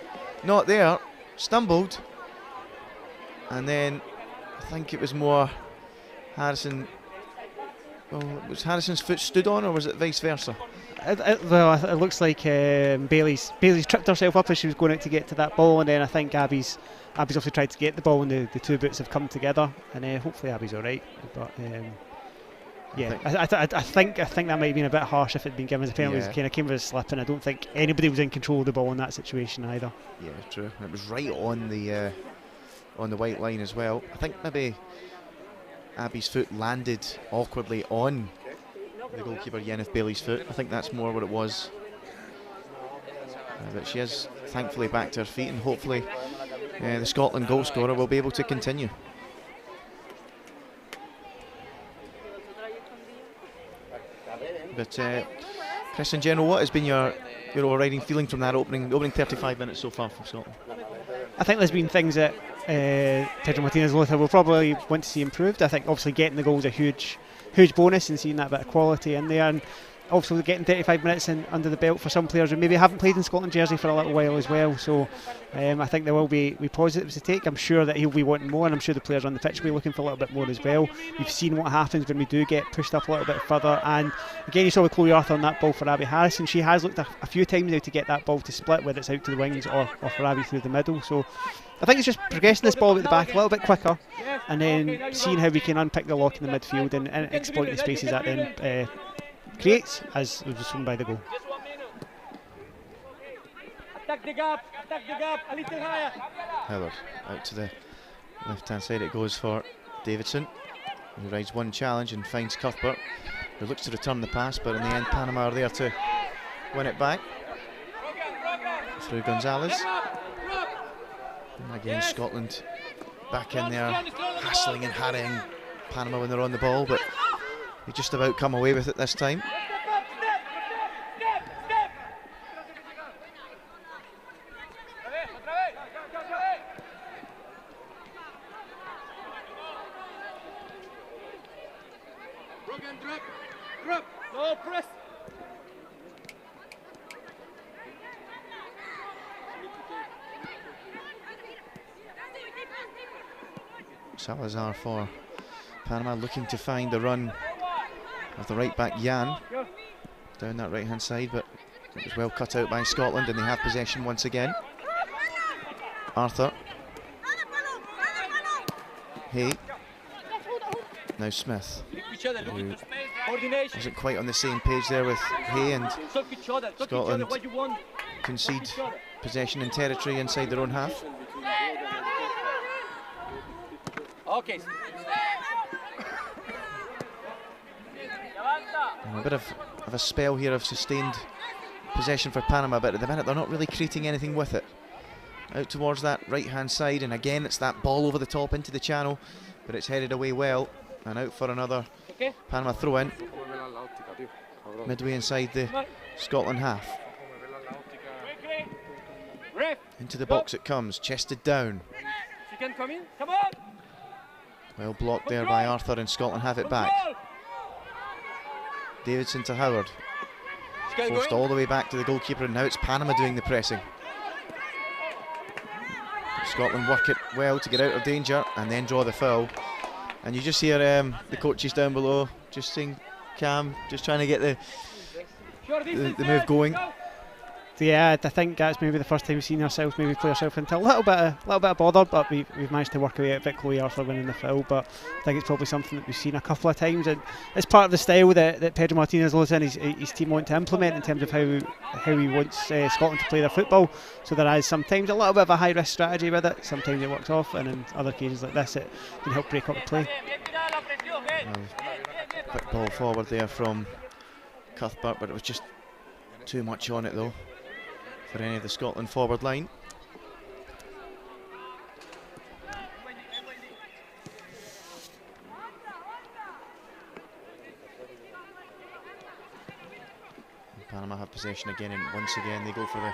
not there. Stumbled, and then I think it was more Harrison. Well, was Harrison's foot stood on, or was it vice versa? It looks like Bailey's tripped herself up as she was going out to get to that ball, and then I think Abby's also tried to get the ball, and the two boots have come together, and hopefully Abby's all right. But yeah, I think that might have been a bit harsh if it'd been given as a penalty. It kind of came with a slip, and I don't think anybody was in control of the ball in that situation either. Yeah, true. And it was right on the white line as well. I think maybe Abby's foot landed awkwardly on the goalkeeper Yeneth Bailey's foot. I think that's more what it was. But she is thankfully back to her feet, and hopefully the Scotland goal scorer will be able to continue. But Chris, in general, what has been your overriding feeling from that opening 35 minutes so far from Scotland? I think there's been things that Pedro Martinez-Lotha will probably want to see improved. I think obviously getting the goal is a huge bonus, and seeing that bit of quality in there, and also getting 35 minutes under the belt for some players who maybe haven't played in Scotland jersey for a little while as well. So I think there will be positives to take. I'm sure that he'll be wanting more, and I'm sure the players on the pitch will be looking for a little bit more as well. You've seen what happens when we do get pushed up a little bit further, and again you saw with Chloe Arthur on that ball for Abby Harrison. She has looked a few times now to get that ball to split, whether it's out to the wings or for Abby through the middle. So I think it's just progressing this ball at the back a little bit quicker, and then seeing how we can unpick the lock in the midfield and exploit the spaces that then creates, as was shown by the goal. Attack the gap, a little higher. Howard out to the left hand side, it goes for Davidson, who rides one challenge and finds Cuthbert, who looks to return the pass, but in the end Panama are there to win it back through Gonzalez. And again Scotland back in there, hassling and harrying Panama when they're on the ball, but they just about come away with it this time. No press. Salazar for Panama, looking to find the run of the right back Jan down that right hand side, but it was well cut out by Scotland, and they have possession once again. Arthur, Hay, now Smith, who wasn't quite on the same page there with Hay, and Scotland concede possession and territory inside their own half. Okay. And a bit of a spell here of sustained possession for Panama, but at the minute they're not really creating anything with it. Out towards that right hand side, and again it's that ball over the top into the channel, but it's headed away well, and out for another Panama throw in midway inside the Scotland half. Into the box it comes, chested down. She can come in. Come on. Well blocked there by Arthur, and Scotland have it back. Davidson to Howard, forced all the way back to the goalkeeper, and now it's Panama doing the pressing. Scotland work it well to get out of danger and then draw the foul, and you just hear the coaches down below just saying, Cam, just trying to get the move going. Yeah, I think that's maybe the first time we've seen ourselves maybe play ourselves into a little bit of bother, but we've managed to work away at it. Chloe Arthur winning the foul, but I think it's probably something that we've seen a couple of times, and it's part of the style that Pedro Martinez-Lotha and his team want to implement in terms of how he wants Scotland to play their football. So there is sometimes a little bit of a high risk strategy with it. Sometimes it works off, and in other occasions like this it can help break up the play. Quick ball forward there from Cuthbert, but it was just too much on it though for any of the Scotland forward line. And Panama have possession again, and once again they go for the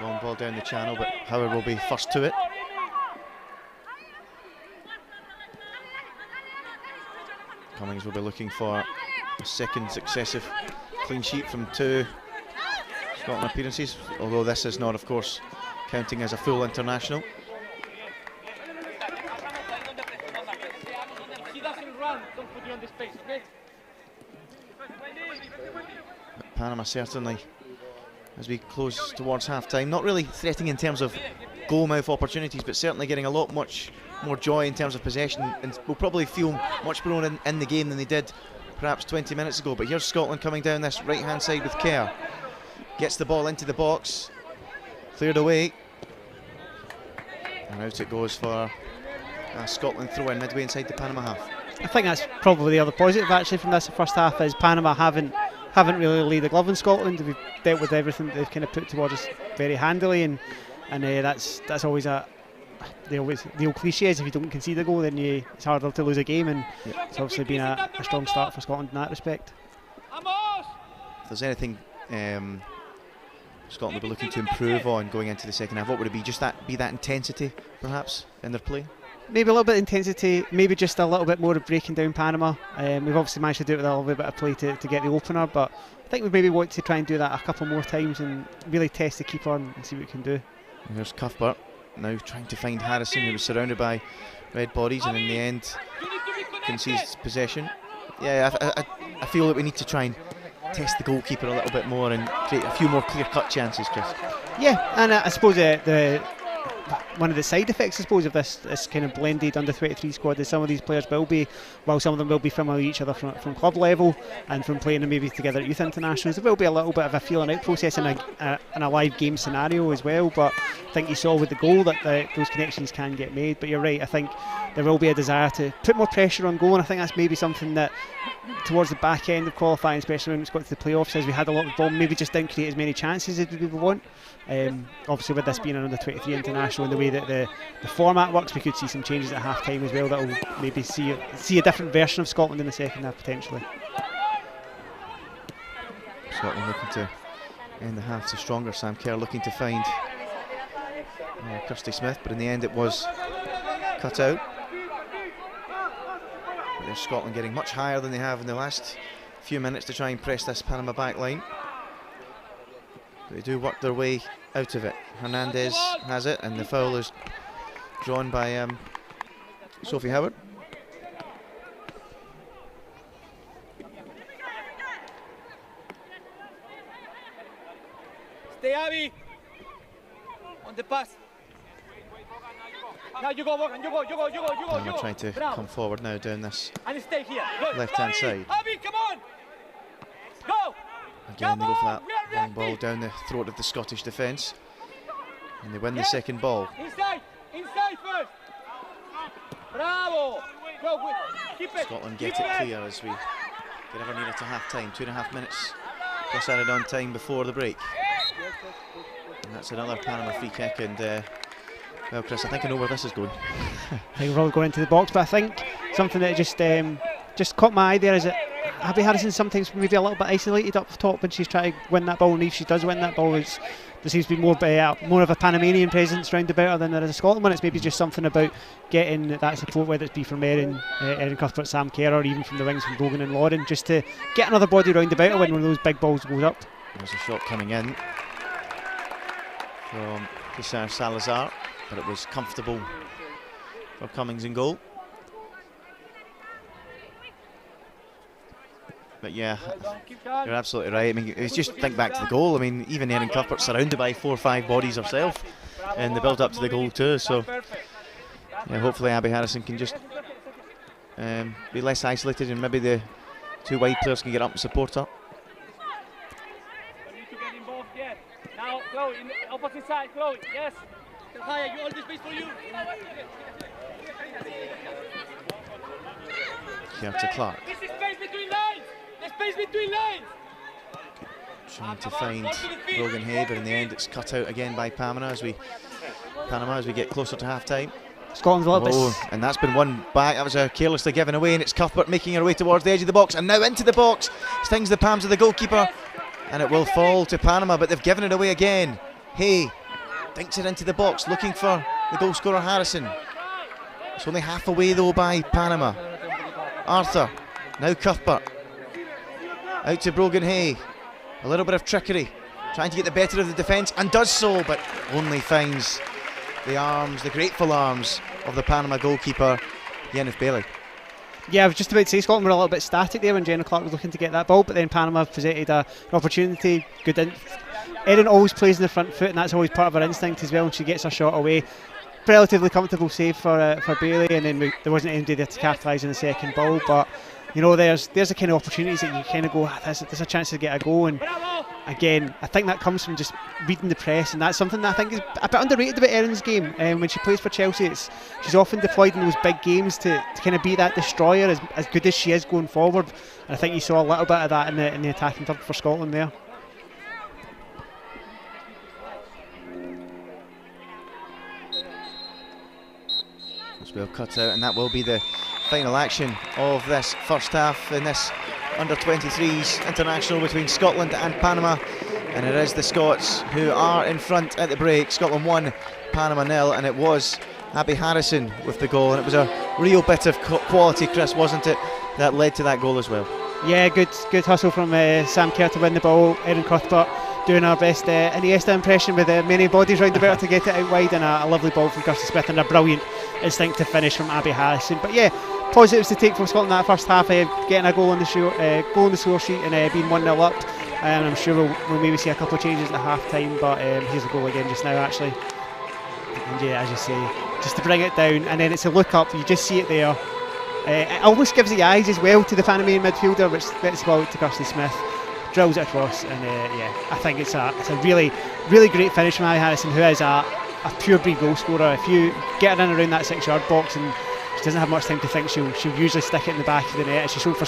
long ball down the channel, but Howard will be first to it. Cummings will be looking for a second successive clean sheet from 2 Scotland appearances, although this is not, of course, counting as a full international. run, don't put you on the space, okay? Panama certainly, as we close towards half-time, not really threatening in terms of goal-mouth opportunities, but certainly getting much more joy in terms of possession, and will probably feel much more in the game than they did perhaps 20 minutes ago. But here's Scotland coming down this right-hand side with care. Gets the ball into the box, cleared away, and out it goes for a Scotland throw-in midway inside the Panama half. I think that's probably the other positive actually from this first half, is Panama haven't really laid the glove in Scotland. We've dealt with everything that they've kind of put towards us very handily, and that's always the old cliche is if you don't concede a goal, then it's harder to lose a game, and it's obviously been a strong start for Scotland in that respect. If there's anything Scotland will be looking to improve on going into the second half, what would it be? Just that intensity perhaps in their play? Maybe a little bit of intensity, maybe just a little bit more of breaking down Panama. We've obviously managed to do it with a little bit of play to get the opener, but I think we maybe want to try and do that a couple more times and really test the keeper and see what we can do. And there's Cuthbert now trying to find Harrison, who was surrounded by red bodies, and in the end concedes possession. Yeah, I feel that we need to try and test the goalkeeper a little bit more and create a few more clear-cut chances, Chris. Yeah, and I suppose one of the side effects, I suppose, of this kind of blended under-23 squad is some of these players will be, while some of them will be familiar with each other from club level and from playing them maybe together at youth internationals, there will be a little bit of a feeling out process in a live game scenario as well. But I think you saw with the goal that those connections can get made. But you're right, I think there will be a desire to put more pressure on goal, and I think that's maybe something that towards the back end of qualifying, especially when it's got to the playoffs, as we had a lot of ball, maybe just didn't create as many chances as we want. Obviously with this being an under-23 international and the way that the format works, we could see some changes at half-time as well that will maybe see a different version of Scotland in the second half potentially. Scotland looking to end the half so stronger. Sam Kerr looking to find Kirsty Smith, but in the end it was cut out. But there's Scotland getting much higher than they have in the last few minutes to try and press this Panama back line. They do work their way out of it. Hernandez has it, and the foul is drawn by Sophie Howard. Stay, Abby. On the pass. Now you go, Morgan. You go. They're trying to come forward now down this and stay here. left-hand side. Abby, come on. Go. Again, they go for that long ball down the throat of the Scottish defence, and they win the second ball. Inside first. Bravo. Go, keep it. Scotland get it clear as we get ever nearer to half-time. 2.5 minutes plus added on time before the break. And that's another Panama free kick, and well, Chris, I think I know where this is going. I think we're all going into the box, but I think something that just caught my eye there is that Abby Harrison sometimes maybe a little bit isolated up top when she's trying to win that ball, and if she does win that ball, there seems to be more of a Panamanian presence round about her than there is a Scotland one. It's maybe just something about getting that support, whether it's be from Erin Cuthbert, Sam Kerr, or even from the wings from Brogan and Lauren, just to get another body round about her when one of those big balls goes up. There's a shot coming in from Cesar Salazar, but it was comfortable for Cummings in goal. But yeah, you're absolutely right. I mean, just think back to the goal. I mean, even Erin Cuthbert surrounded by 4 or 5 bodies herself in the build up to the goal too. So yeah, hopefully Abby Harrison can just be less isolated, and maybe the 2 wide players can get up and support her. Now, Chloe, in the opposite side, Chloe, yes. Higher, you all this space for you. Here to Clark. This is space between lines. The space between lines. Trying to find Brogan Hay, but in the end it's cut out again by Panama as we get closer to half time. Scotland's a little bit. And that's been won back. That was carelessly given away, and it's Cuthbert making her way towards the edge of the box, and now into the box. Stings the palms of the goalkeeper, and it will fall to Panama, but they've given it away again. Hay dinks it into the box, looking for the goal scorer Harrison. It's only half away though by Panama. Arthur, now Cuthbert. Out to Brogan Hay. A little bit of trickery, trying to get the better of the defence, and does so, but only finds the grateful arms of the Panama goalkeeper, Yennefer Bailey. Yeah, I was just about to say Scotland were a little bit static there when Jenna Clark was looking to get that ball, but then Panama presented an opportunity. Erin always plays in the front foot, and that's always part of her instinct as well, and she gets her shot away. Relatively comfortable save for Bailey, and then there wasn't anybody there to capitalise on the second ball, but you know, there's the kind of opportunities that you kind of go, there's a chance to get a goal, and again, I think that comes from just reading the press, and that's something that I think is a bit underrated about Erin's game. When she plays for Chelsea, she's often deployed in those big games to kind of be that destroyer, as good as she is going forward, and I think you saw a little bit of that in the attacking third for Scotland there. Well cut out, and that will be the final action of this first half in this under-23s international between Scotland and Panama, and it is the Scots who are in front at the break. Scotland 1, Panama 0, and it was Abby Harrison with the goal, and it was a real bit of quality, Chris, wasn't it, that led to that goal as well? Yeah, good hustle from Sam Kerr to win the ball. Erin Cuthbert doing our best Iniesta impression with many bodies round about her to get it out wide, and a lovely ball from Kirsty Smith, and a brilliant instinctive finish from Abby Harrison. But yeah, positives to take from Scotland that first half, getting a goal on the score sheet and being 1-0 up, and I'm sure we'll maybe see a couple of changes at half time, but here's the goal again just now actually, and yeah, as you say, just to bring it down, and then it's a look up, you just see it there. It almost gives the eyes as well to the Panamanian midfielder, which lets the ball out to Kirsty Smith, drills it across, and yeah, I think it's a really great finish from Abby Harrison, who is a pure breed goal scorer. If you get her in around that 6-yard box and she doesn't have much time to think, she'll usually stick it in the back of the net, as she showed for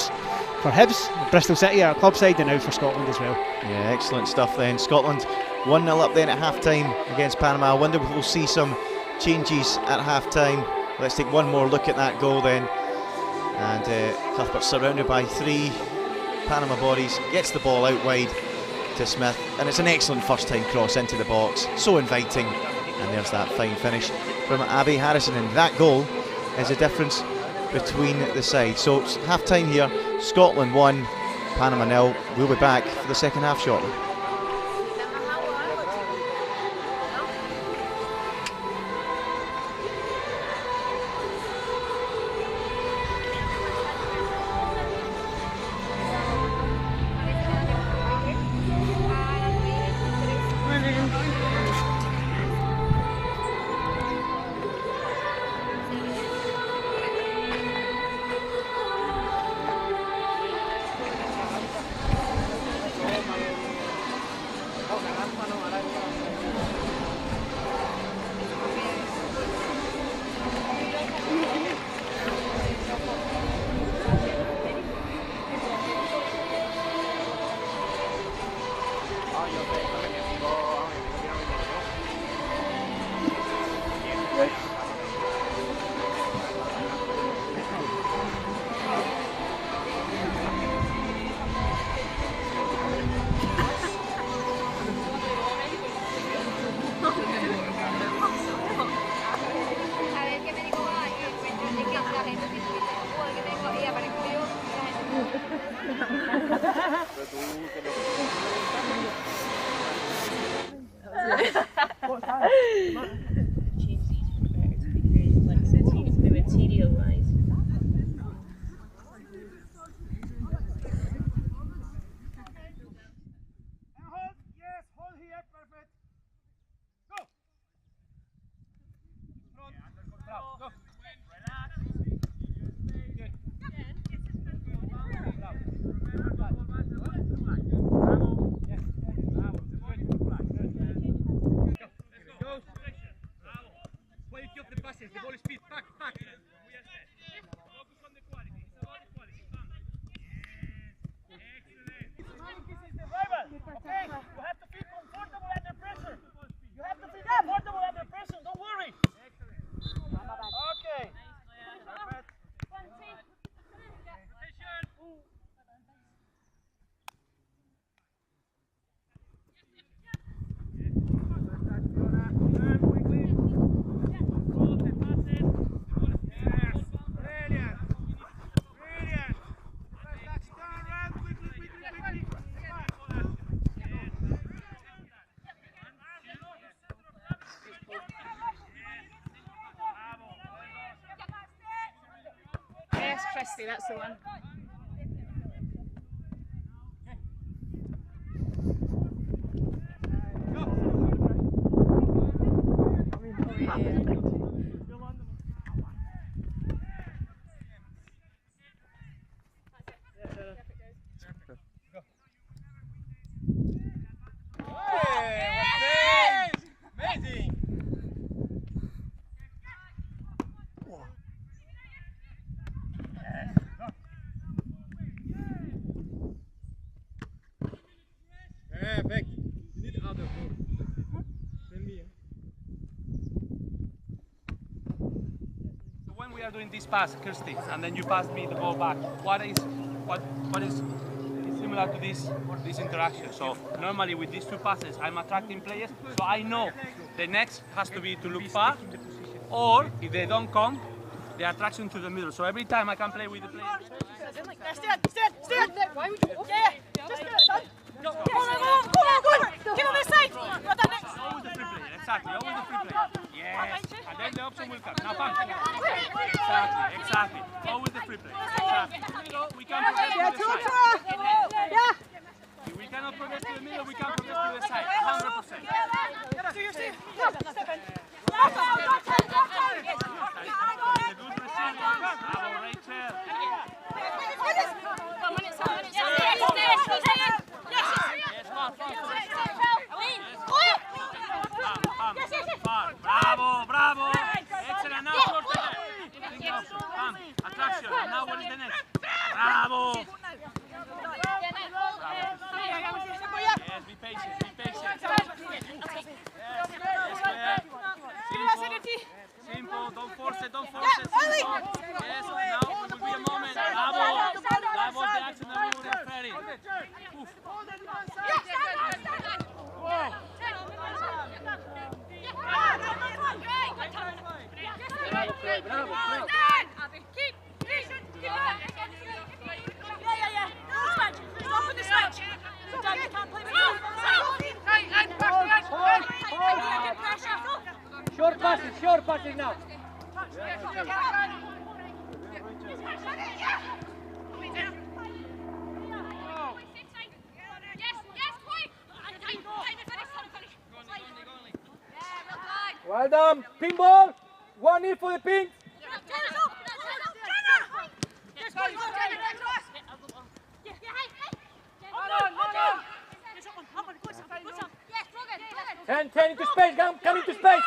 Hibs, Bristol City, our club side, and now for Scotland as well. Yeah, excellent stuff then. Scotland 1-0 up then at half time against Panama. I wonder if we'll see some changes at half time. Let's take one more look at that goal then. And Cuthbert surrounded by 3 Panama bodies, gets the ball out wide to Smith, and it's an excellent first time cross into the box, so inviting, and there's that fine finish from Abby Harrison, and that goal is the difference between the sides. So it's half time here, Scotland 1, Panama 0. We'll be back for the second half shortly. Christie, that's the one. Perfect. You need other ball. Send me. So when we are doing this pass, Kirsty, and then you pass me the ball back, what is similar to this interaction? So normally with these two passes, I'm attracting players, so I know the next has to be to look far, or if they don't come, the attraction to the middle. So every time I can play with the players. Stand! Why would you? Yeah! Just get it done! Go on! Get on this side! Got that next! Always the free play, exactly, always the free play. Yes, and then the option will come. Now, bang! Exactly. Always the free play. Exactly. We can progress to the side. If we cannot progress to the middle, we can progress to the side. 100%. Do your thing! Step in! Bravo! Excellent, now short again. Attraction, and now what is the next? Bravo! Yes, be patient. Simple, don't force it. Simple. Yes, now it will be a moment. Bravo! That was the action that we were referring. Short passing now. Well done. Pin ball. 1-0 for the pin. Ten into space. Come into space.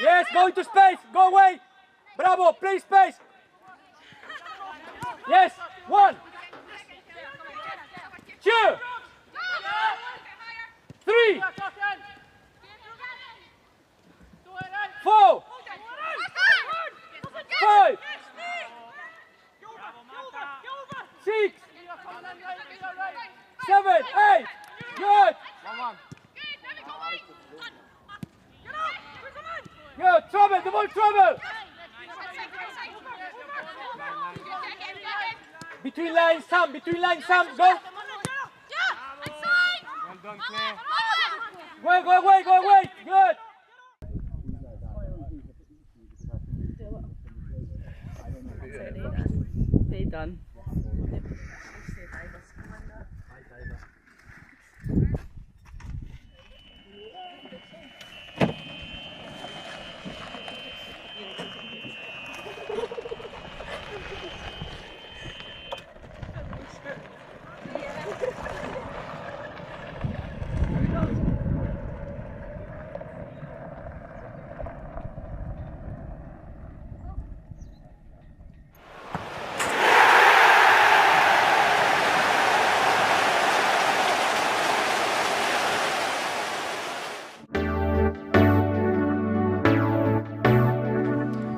Yes, go into space. Go away. Bravo. Play space. Yes. 1, 2, 3, 4, 5, 6, 7, 8. Good. Good. Trouble. The ball trouble. Between lines, Sam. Go. Well done, Claire. Go away. Good. They done.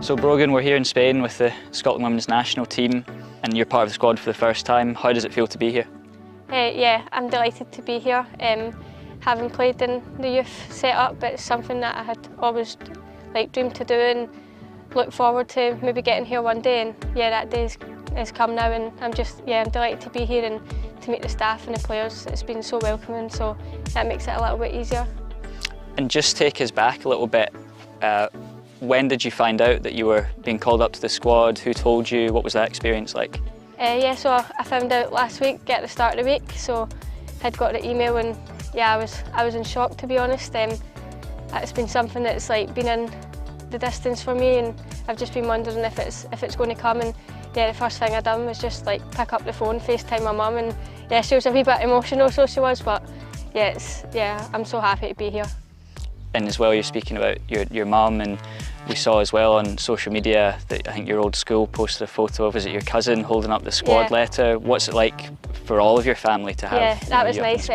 So Brogan, we're here in Spain with the Scotland Women's National team and you're part of the squad for the first time. How does it feel to be here? Yeah, I'm delighted to be here. Having played in the youth setup, it's something that I had always dreamed to do and look forward to maybe getting here one day, and yeah, that day has come now, and I'm delighted to be here and to meet the staff and the players. It's been so welcoming, so that makes it a little bit easier. And just take us back a little bit. When did you find out that you were being called up to the squad? Who told you? What was that experience like? Yeah, so I found out last week at the start of the week, so I'd got the email and yeah, I was in shock, to be honest. It's been something that's like been in the distance for me, and I've just been wondering if it's going to come. And yeah, the first thing I done was just like pick up the phone, FaceTime my mum, and yeah, she was a wee bit emotional, so she was, but yeah, I'm so happy to be here. And as well, you're speaking about your mum, and we saw as well on social media that I think your old school posted a photo of, is it your cousin holding up the squad letter? What's it like for all of your family to have? Yeah, that was nice.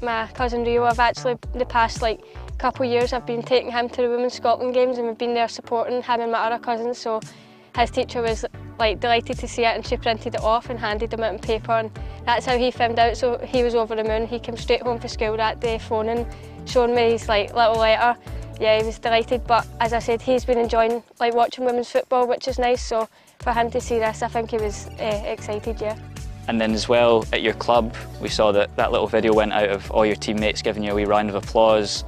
My cousin Rio, I've actually, the past like couple of years, I've been taking him to the Women's Scotland games, and we've been there supporting him and my other cousins, so his teacher was like delighted to see it, and she printed it off and handed him it on paper, and that's how he found out, so he was over the moon. He came straight home from school that day, phoning, showing me his like little letter. Yeah, he was delighted, but as I said, he's been enjoying like watching women's football, which is nice, so for him to see this, I think he was excited, yeah. And then as well, at your club, we saw that little video went out of all your teammates giving you a wee round of applause.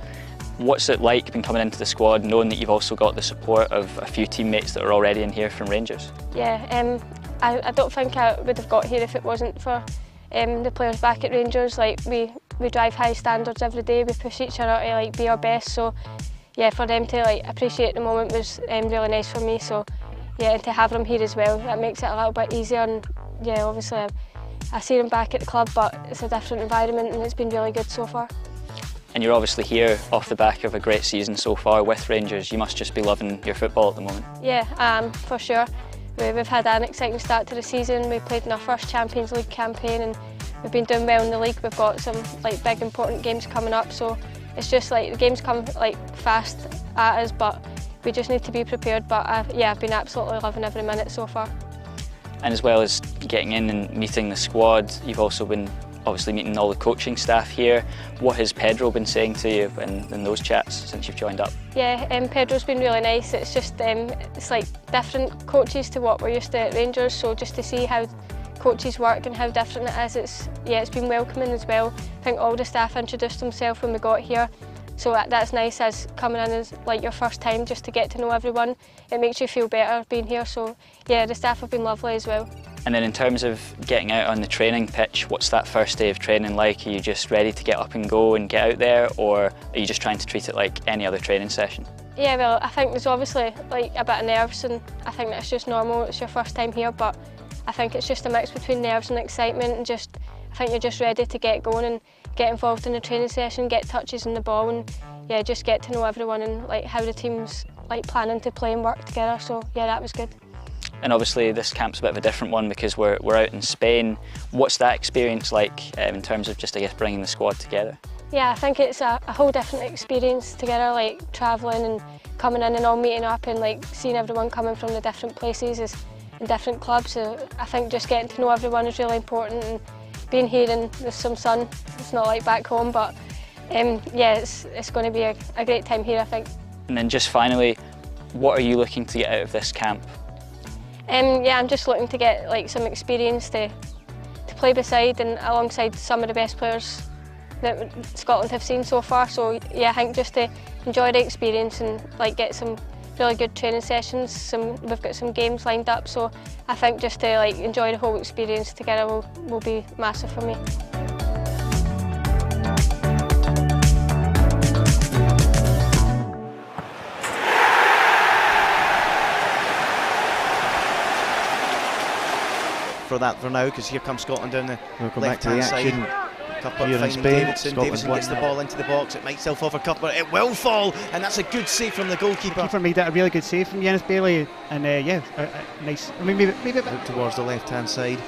What's it like being coming into the squad, knowing that you've also got the support of a few teammates that are already in here from Rangers? Yeah, I don't think I would have got here if it wasn't for the players back at Rangers. Like we drive high standards every day, we push each other to like be our best, so yeah, for them to like appreciate the moment was really nice for me. So yeah, and to have them here as well, that makes it a little bit easier. And yeah, obviously I see them back at the club, but it's a different environment and it's been really good so far. And you're obviously here off the back of a great season so far with Rangers. You must just be loving your football at the moment. Yeah, for sure. We've had an exciting start to the season. We played in our first Champions League campaign and we've been doing well in the league. We've got some like big important games coming up, so it's just like the games come like fast at us, but we just need to be prepared. But yeah, I've been absolutely loving every minute so far. And as well as getting in and meeting the squad, you've also been obviously meeting all the coaching staff here. What has Pedro been saying to you in those chats since you've joined up? Yeah, Pedro's been really nice. It's just it's like different coaches to what we're used to at Rangers, so just to see how coaches work and how different it is, it's been welcoming as well. I think all the staff introduced themselves when we got here, so that's nice as coming in as like your first time, just to get to know everyone. It makes you feel better being here, so yeah, the staff have been lovely as well. And then in terms of getting out on the training pitch, what's that first day of training like? Are you just ready to get up and go and get out there, or are you just trying to treat it like any other training session? Yeah, well, I think there's obviously like a bit of nerves, and I think that's just normal. It's your first time here, but I think it's just a mix between nerves and excitement, and just I think you're just ready to get going and get involved in the training session, get touches in the ball, and yeah, just get to know everyone and like how the team's like planning to play and work together. So yeah, that was good. And obviously this camp's a bit of a different one because we're out in Spain. What's that experience like in terms of just, I guess, bringing the squad together? Yeah, I think it's a whole different experience together, like travelling and coming in and all meeting up and like seeing everyone coming from the different places and different clubs. So I think just getting to know everyone is really important, and being here and there's some sun, it's not like back home, but yeah, it's going to be a great time here, I think. And then just finally, what are you looking to get out of this camp? Yeah, I'm just looking to get like some experience to play beside and alongside some of the best players that Scotland have seen so far. So yeah, I think just to enjoy the experience and like get some really good training sessions. We've got some games lined up, so I think just to like enjoy the whole experience together will be massive for me. For that for now, because here comes Scotland down the left-hand side. Cuthbert here in finding Spain. Davidson. Davidson gets the ball into the box. It might self over Cuthbert. It will fall, and that's a good save from the goalkeeper. The keeper made that a really good save from Yanis Bailey, and yeah, nice. I mean, maybe a bit. Out towards the left-hand side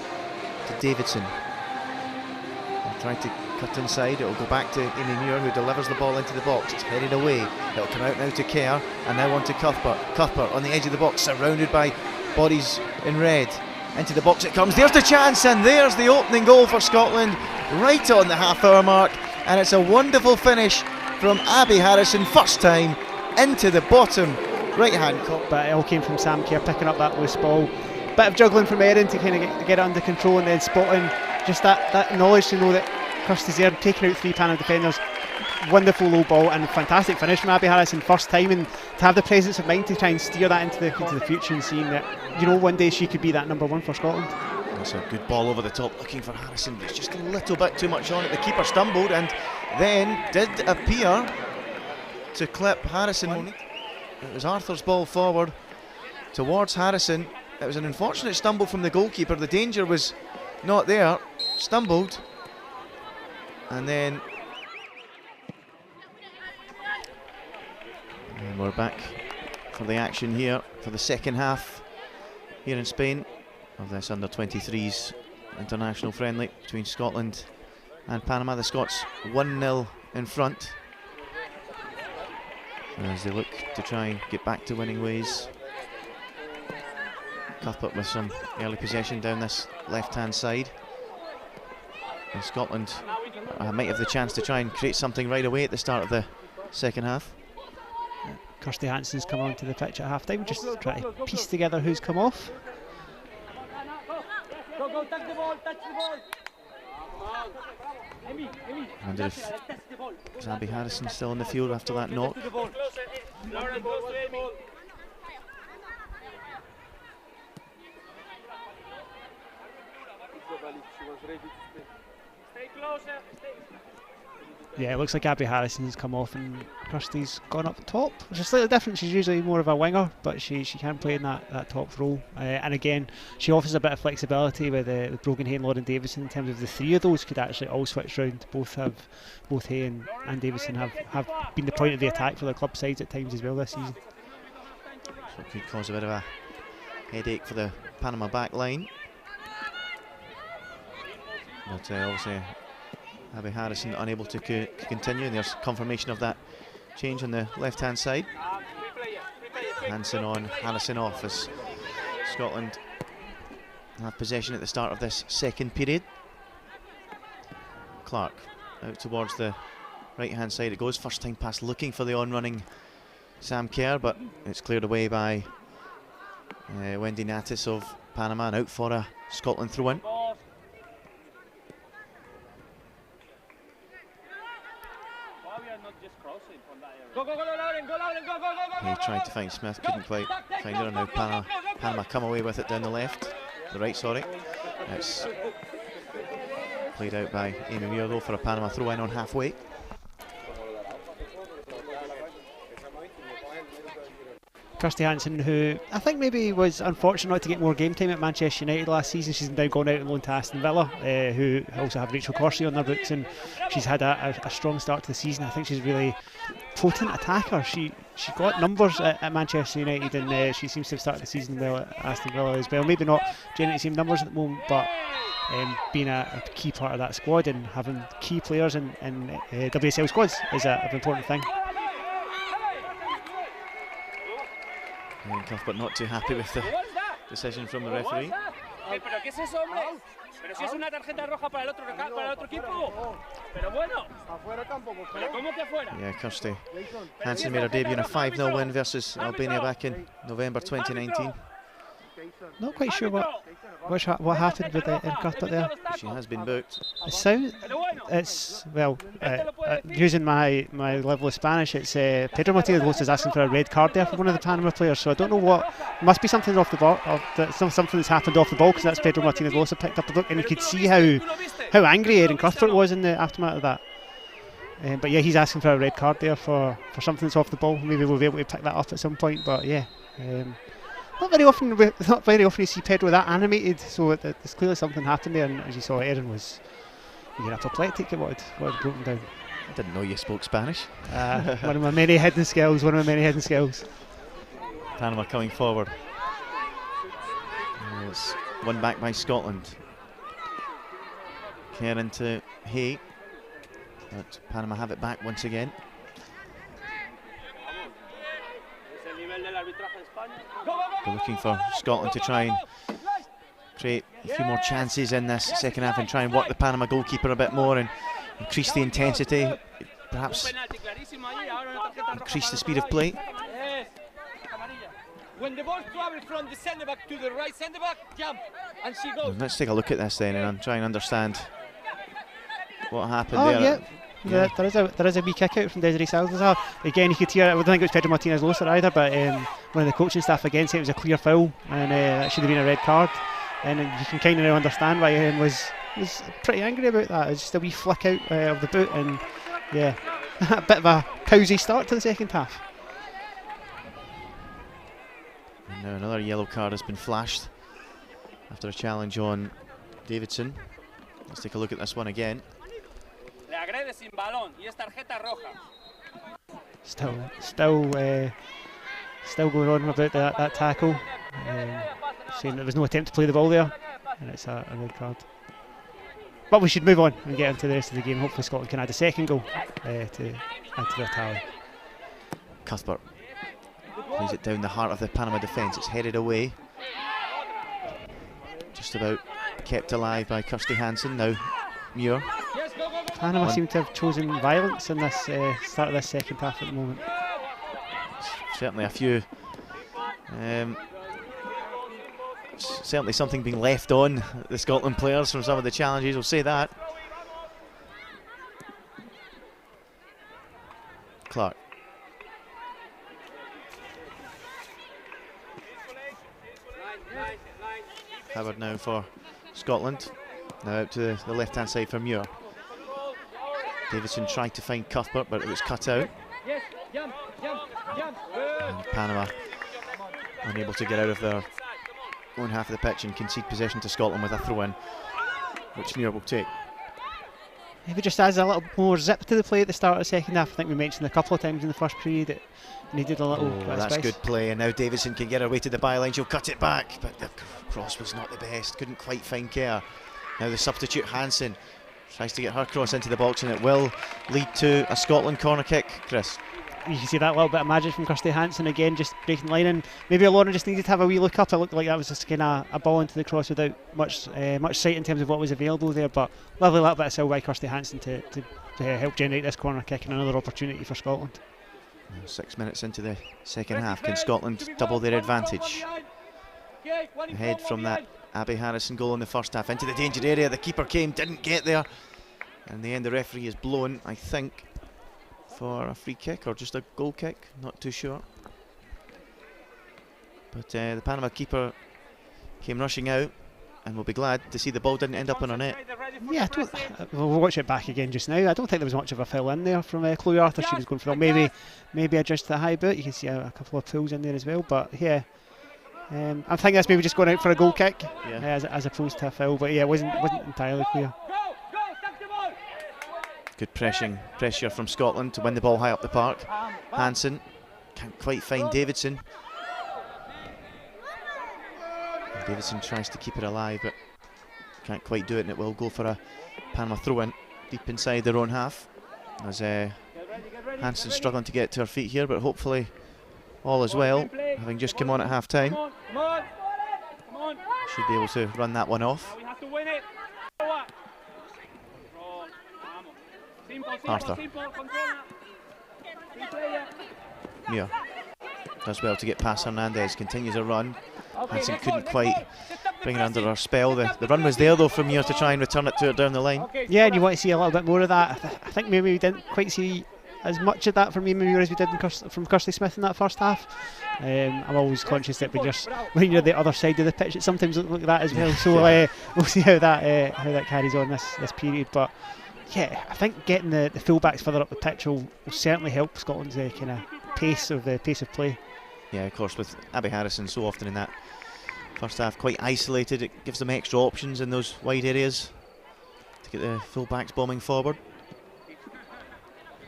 to Davidson. And trying to cut inside. It will go back to Amy Muir, who delivers the ball into the box. It's headed away. It will come out now to Kerr, and now on to Cuthbert. Cuthbert on the edge of the box, surrounded by bodies in red. Into the box it comes, there's the chance, and there's the opening goal for Scotland, right on the half-hour mark, and it's a wonderful finish from Abby Harrison, first time into the bottom right-hand corner. But it all came from Sam Kerr picking up that loose ball. Bit of juggling from Erin to kind of get it under control, and then spotting just that knowledge to know that Kirsty's there, taking out three Panama defenders. wonderful low ball and fantastic finish from Abby Harrison first time, and to have the presence of mind to try and steer that into the future and seeing that, you know, one day she could be that #1 for Scotland. That's a good ball over the top, looking for Harrison, but it's just a little bit too much on it. The keeper stumbled and then did appear to clip Harrison. It was Arthur's ball forward towards Harrison. It was an unfortunate stumble from the goalkeeper. The danger was not there. Stumbled, and then we're back for the action here for the second half here in Spain of this under-23s international friendly between Scotland and Panama. The Scots 1-0 in front as they look to try and get back to winning ways. Cuthbert with some early possession down this left-hand side. And Scotland might have the chance to try and create something right away at the start of the second half. Kirsty Hansen's come onto the pitch at half-time, just try to piece together who's come off. Go, touch the ball, touch the ball. I wonder if Abby Harrison's still in the field after that knock. Yeah, it looks like Abby Harrison's come off and Kirsty's gone up top, which is slightly different. She's usually more of a winger, but she can play in that top role. And again, she offers a bit of flexibility with Brogan Hay and Lauren Davison in terms of the three of those could actually all switch round. Both Hay and Davison have been the point of the attack for their club sides at times as well this season. So it could cause a bit of a headache for the Panama back line. But obviously Abby Harrison unable to continue, and there's confirmation of that change on the left-hand side. Hansen on, Harrison off as Scotland have possession at the start of this second period. Clark out towards the right-hand side it goes, first time pass looking for the on-running Sam Kerr, but it's cleared away by Wendy Natis of Panama, and out for a Scotland throw-in. He tried to find Smith, couldn't quite find her, and now Panama come away with it down the right, sorry. It's played out by Amy Muir though for a Panama throw-in on halfway. Kirsty Hansen, who I think maybe was unfortunate not to get more game time at Manchester United last season. She's now gone out and loaned to Aston Villa, who also have Rachel Corsie on their books, and she's had a strong start to the season. I think she's really potent attacker. She got numbers at Manchester United, and she seems to have started the season well at Aston Villa as well. Maybe not generating the same numbers at the moment, but being a key part of that squad and having key players in WSL squads is an important thing. And Cuthbert not too happy with the decision from the referee. Yeah, Kirsty Hansen made her debut in a 5-0 win versus Albania back in November 2019. Not quite sure what happened with Cuthbert there. She has been booked. Using my level of Spanish, it's Pedro Martinez is asking for a red card there for one of the Panama players, so I don't know what, must be something off the ball, something that's happened off the ball, because that's Pedro Martinez also picked up the book, and you could see how angry Erin Cuthbert was in the aftermath of that. But yeah, he's asking for a red card there for something that's off the ball. Maybe we'll be able to pick that up at some point, but yeah. Not very often you see Pedro that animated, so there's clearly something happened there, and as you saw, Erin was apoplectic at what had broken down. I didn't know you spoke Spanish. One of my many hidden skills, Panama coming forward. It's won back by Scotland. Kerr into Hay, but Panama have it back once again. We're looking for Scotland to try and create a few more chances in this second half and try and work the Panama goalkeeper a bit more and increase the intensity, perhaps increase the speed of play. When the ball travels from the centre back to the right centre back, jump, and she goes. Let's take a look at this then and try and understand what happened there. Yeah. Yeah. There is a wee kick out from Desiree Salazar. Again, you could hear, I don't think it was Pedro Martinez Loser either, but one of the coaching staff again said it was a clear foul, and that should have been a red card. And you can kind of now understand why Ian was pretty angry about that. It's just a wee flick out of the boot, and yeah, a bit of a pousy start to the second half. And now another yellow card has been flashed after a challenge on Davidson. Let's take a look at this one again. Still going on about that tackle, saying there was no attempt to play the ball there, and it's a red card. But we should move on and get into the rest of the game. Hopefully Scotland can add a second goal to add to their tally. Cuthbert plays it down the heart of the Panama defence. It's headed away. Just about kept alive by Kirsty Hansen. Now Muir. Panama seem to have chosen violence in this start of this second half at the moment. Certainly a few. Certainly something being left on the Scotland players from some of the challenges, we'll say that. Clark. Howard now for Scotland. Now out to the left-hand side for Muir. Davidson tried to find Cuthbert, but it was cut out. And Panama unable to get out of their own half of the pitch and concede possession to Scotland with a throw-in, which Muir will take. Maybe just adds a little more zip to the play at the start of the second half. I think we mentioned a couple of times in the first period it needed a little bit of that's space. Good play, and now Davidson can get her way to the byline. She'll cut it back, but the cross was not the best. Couldn't quite find Kerr. Now the substitute Hansen tries to get her cross into the box, and it will lead to a Scotland corner kick. Chris. You can see that little bit of magic from Kirsty Hansen again, just breaking the line, and maybe Lauren just needed to have a wee look up. It looked like that was just kind of a ball into the cross without much sight in terms of what was available there, but lovely little bit of skill by Kirsty Hansen to help generate this corner kick and another opportunity for Scotland. 6 minutes into the second half, can Scotland double their advantage? Ahead from that Abby Harrison goal in the first half, into the danger area, the keeper came, didn't get there, and in the end the referee is blown, I think, for a free kick or just a goal kick, not too sure. But the Panama keeper came rushing out, and we'll be glad to see the ball didn't end up in our net. Yeah, we'll watch it back again just now. I don't think there was much of a foul in there from Chloe Arthur. She was going for maybe adjust the high boot. You can see a couple of pulls in there as well, but yeah. I think that's maybe just going out for a goal kick, as opposed to a foul, but yeah, it wasn't entirely clear. Good pressure from Scotland to win the ball high up the park. Hansen can't quite find Davidson. And Davidson tries to keep it alive, but can't quite do it, and it will go for a Panama throw-in deep inside their own half. As Hansen struggling to get to her feet here, but hopefully all is well, having just come on at half-time. Should be able to run that one off. Arthur. Muir does well to get past Hernandez, continues a run. Hansen couldn't quite bring her under her spell. The run was there though from Muir to try and return it to her down the line. Yeah, and you want to see a little bit more of that. I think maybe we didn't quite see as much of that from Muir as we did from Kirsty Smith in that first half. I'm always conscious that when you're the other side of the pitch, it sometimes looks like that as well. So we'll see how that carries on this period. But yeah, I think getting the fullbacks further up the pitch will certainly help Scotland's kind of pace of play. Yeah, of course, with Abby Harrison so often in that first half quite isolated, it gives them extra options in those wide areas to get the fullbacks bombing forward.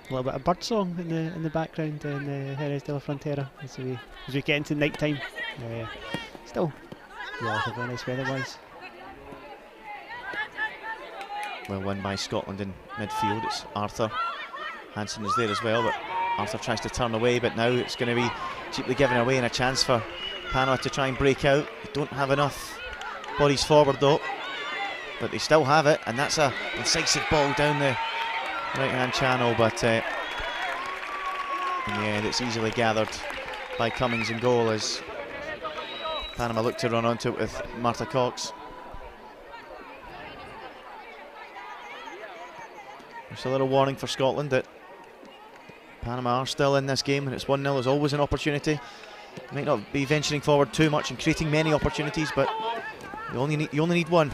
A little bit of birdsong in the background in Jerez de la Frontera as we get into night time. Still relatively nice weather-wise. Well won by Scotland in midfield. It's Arthur. Hansen is there as well, but Arthur tries to turn away, but now it's going to be cheaply given away and a chance for Panama to try and break out. They don't have enough bodies forward though, but they still have it, and that's a incisive ball down the right-hand channel, but in the end it's easily gathered by Cummings in goal as Panama look to run onto it with Martha Cox. Just a little warning for Scotland that Panama are still in this game, and it's 1-0. There's always an opportunity. Might not be venturing forward too much and creating many opportunities, but you only need one.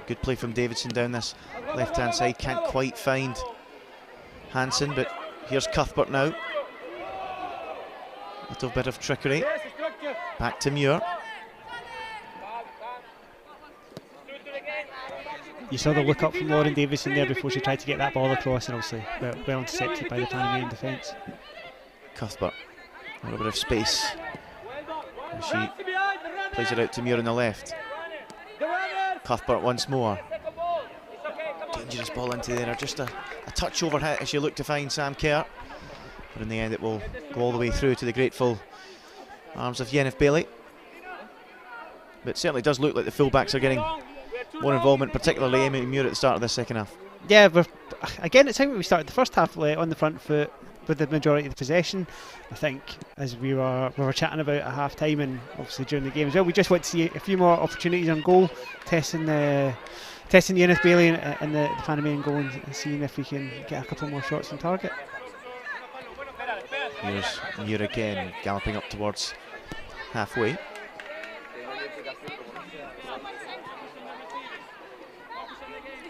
Good play from Davidson down this left-hand side. Can't quite find Hansen, but here's Cuthbert now. Little bit of trickery. Back to Muir. You saw the look up from Lauren Davison there before she tried to get that ball across, and obviously well intercepted by the Panamanian defence. Cuthbert, a little bit of space. And she plays it out to Muir on the left. Cuthbert once more. Dangerous ball into there, just a touch overhit as she looked to find Sam Kerr. But in the end it will go all the way through to the grateful arms of Yennefer Bailey. But it certainly does look like the fullbacks are getting more involvement, particularly Amy Muir at the start of the second half. Yeah, again, it's how we started the first half on the front foot with the majority of the possession. I think as we were chatting about at half time and obviously during the game as well, we just want to see a few more opportunities on goal, testing Yennefer Bailey and the Panamanian goal and seeing if we can get a couple more shots on target. Here's Muir again, galloping up towards halfway.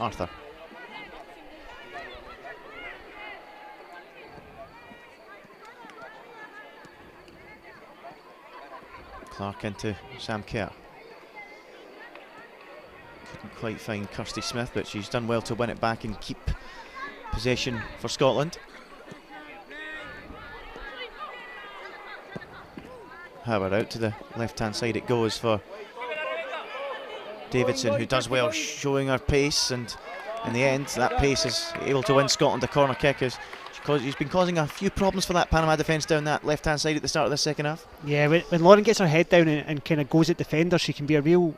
Arthur. Clark into Sam Kerr. Couldn't quite find Kirsty Smith, but she's done well to win it back and keep possession for Scotland. Howard out to the left-hand side it goes for Davidson, who does well showing her pace, and in the end that pace is able to win Scotland a corner kick as he's been causing a few problems for that Panama defence down that left-hand side at the start of the second half. Yeah, when Lauren gets her head down and kind of goes at defenders, she can be a real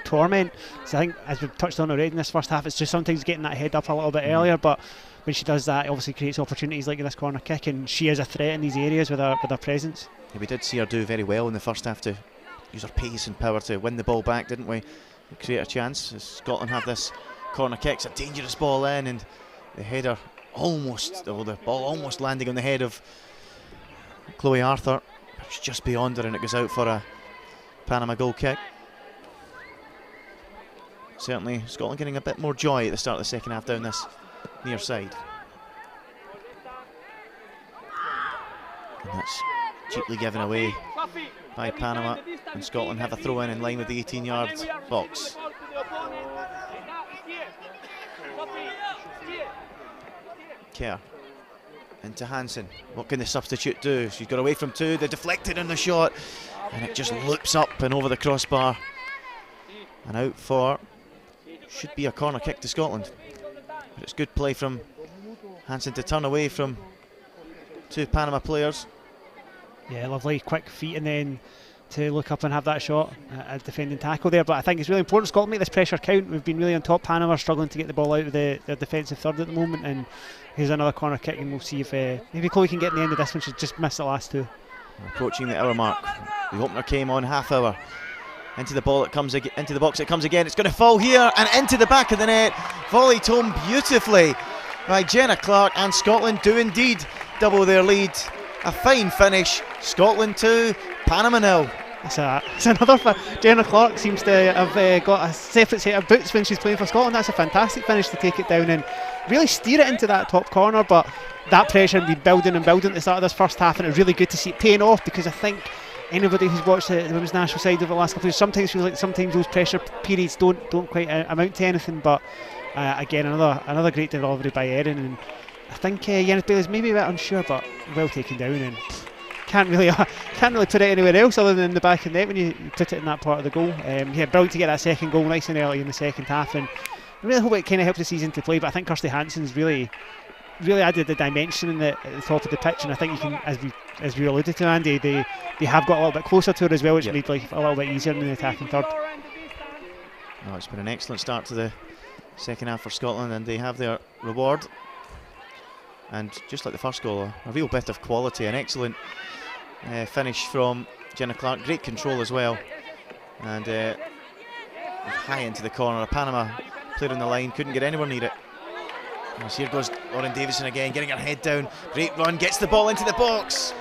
torment. So I think, as we've touched on already in this first half, it's just sometimes getting that head up a little bit earlier, but when she does that, it obviously creates opportunities like in this corner kick, and she is a threat in these areas with her presence. Yeah, we did see her do very well in the first half to use her pace and power to win the ball back, didn't we? Create a chance as Scotland have this corner kick. It's a dangerous ball in, and the header the ball almost landing on the head of Chloe Arthur. It's just beyond her and it goes out for a Panama goal kick. Certainly Scotland getting a bit more joy at the start of the second half down this near side. And that's cheaply given away by Panama, and Scotland have a throw in line with the 18-yard box. Kerr into Hansen. What can the substitute do? She's got away from two, they deflected on the shot, and it just loops up and over the crossbar and out for, should be a corner kick to Scotland. But it's good play from Hansen to turn away from two Panama players. Yeah, lovely quick feet, and then to look up and have that shot, a defending tackle there. But I think it's really important Scotland make this pressure count. We've been really on top. Panama are struggling to get the ball out of their defensive third at the moment, and here's another corner kick, and we'll see if maybe Chloe can get in the end of this one. She's just missed the last two. We're approaching the hour mark. The opener came on half hour. Into the ball it comes again, into the box it comes again. It's going to fall here and into the back of the net. Volleyed home beautifully by Jenna Clark, and Scotland do indeed double their lead. A fine finish. Scotland 2, Panama 0. It's another. Jenna Clark seems to have got a separate set of boots when she's playing for Scotland. That's a fantastic finish to take it down and really steer it into that top corner. But that pressure had been building and building at the start of this first half, and it's really good to see it paying off, because I think anybody who's watched the women's national side over the last couple of years sometimes feels like sometimes those pressure periods don't quite amount to anything. But again, another great delivery by Erin, and I think Yennefer Bailey's maybe a bit unsure, but well taken down, and can't really put it anywhere else other than the back of the net when you put it in that part of the goal. Yeah, brilliant to get that second goal nice and early in the second half, and I really hope it kind of helps the season to play. But I think Kirsty Hansen's really added the dimension at the top of the pitch, and I think you can, as we alluded to, Andy, they have got a little bit closer to her as well, which made life a little bit easier in the attacking third. Oh, it's been an excellent start to the second half for Scotland, and they have their reward. And just like the first goal, a real bit of quality, an excellent finish from Jenna Clark, great control as well, and high into the corner. Panama player on the line, couldn't get anywhere near it. As here goes Lauren Davison again, getting her head down. Great run, gets the ball into the box.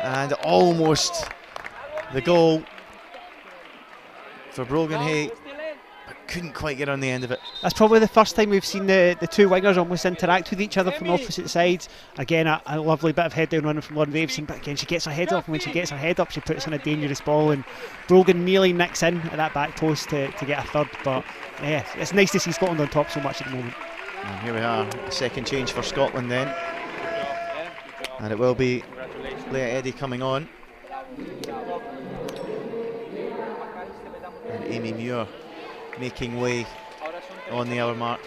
And almost the goal for Brogan Hay, but couldn't quite get on the end of it. That's probably the first time we've seen the two wingers almost interact with each other from opposite sides. Again, a lovely bit of head down running from Lauren Davison, but again she gets her head up, and when she gets her head up she puts in a dangerous ball, and Brogan nearly nicks in at that back post to get a third. But yeah, it's nice to see Scotland on top so much at the moment. And here we are, a second change for Scotland then. And it will be Leah Eddy coming on. And Amy Muir making way on the hour mark.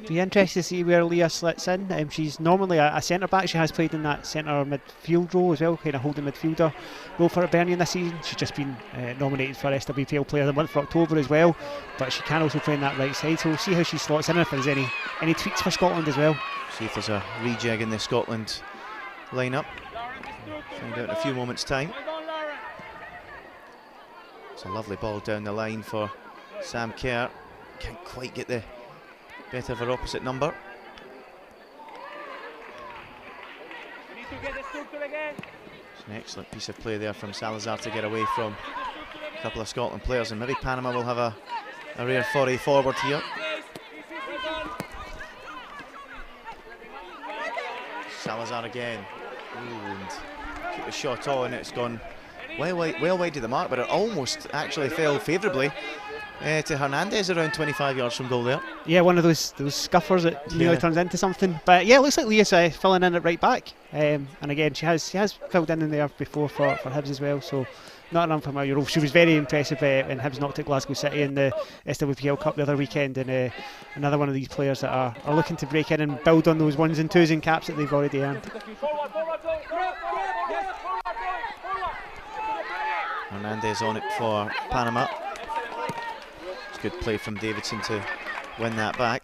Be interested to see where Leah slits in. She's normally a centre back. She has played in that centre midfield role as well, kind of holding midfielder role for Hibernian this season. She's just been nominated for SWPL Player of the Month for October as well, but she can also play in that right side, so we'll see how she slots in, if there's any tweaks for Scotland as well. See if there's a rejig in the Scotland lineup. Find out in a few moments' time. It's a lovely ball down the line for Sam Kerr. Can't quite get the better of her opposite number. It's an excellent piece of play there from Salazar to get away from a couple of Scotland players, and maybe Panama will have a rare foray forward here. Salazar again. Ooh, and keep the shot on. It's gone well wide to the mark, but it almost actually fell favourably to Hernandez, around 25 yards from goal there. Yeah, one of those scuffers that nearly turns into something. But yeah, it looks like Leah's filling in at right back. And again, she has filled in there before for Hibs as well. So not an unfamiliar role. She was very impressive when Hibs knocked out Glasgow City in the SWPL Cup the other weekend. And another one of these players that are looking to break in and build on those 1s and 2s and caps that they've already earned. Hernandez on it for Panama. Good play from Davidson to win that back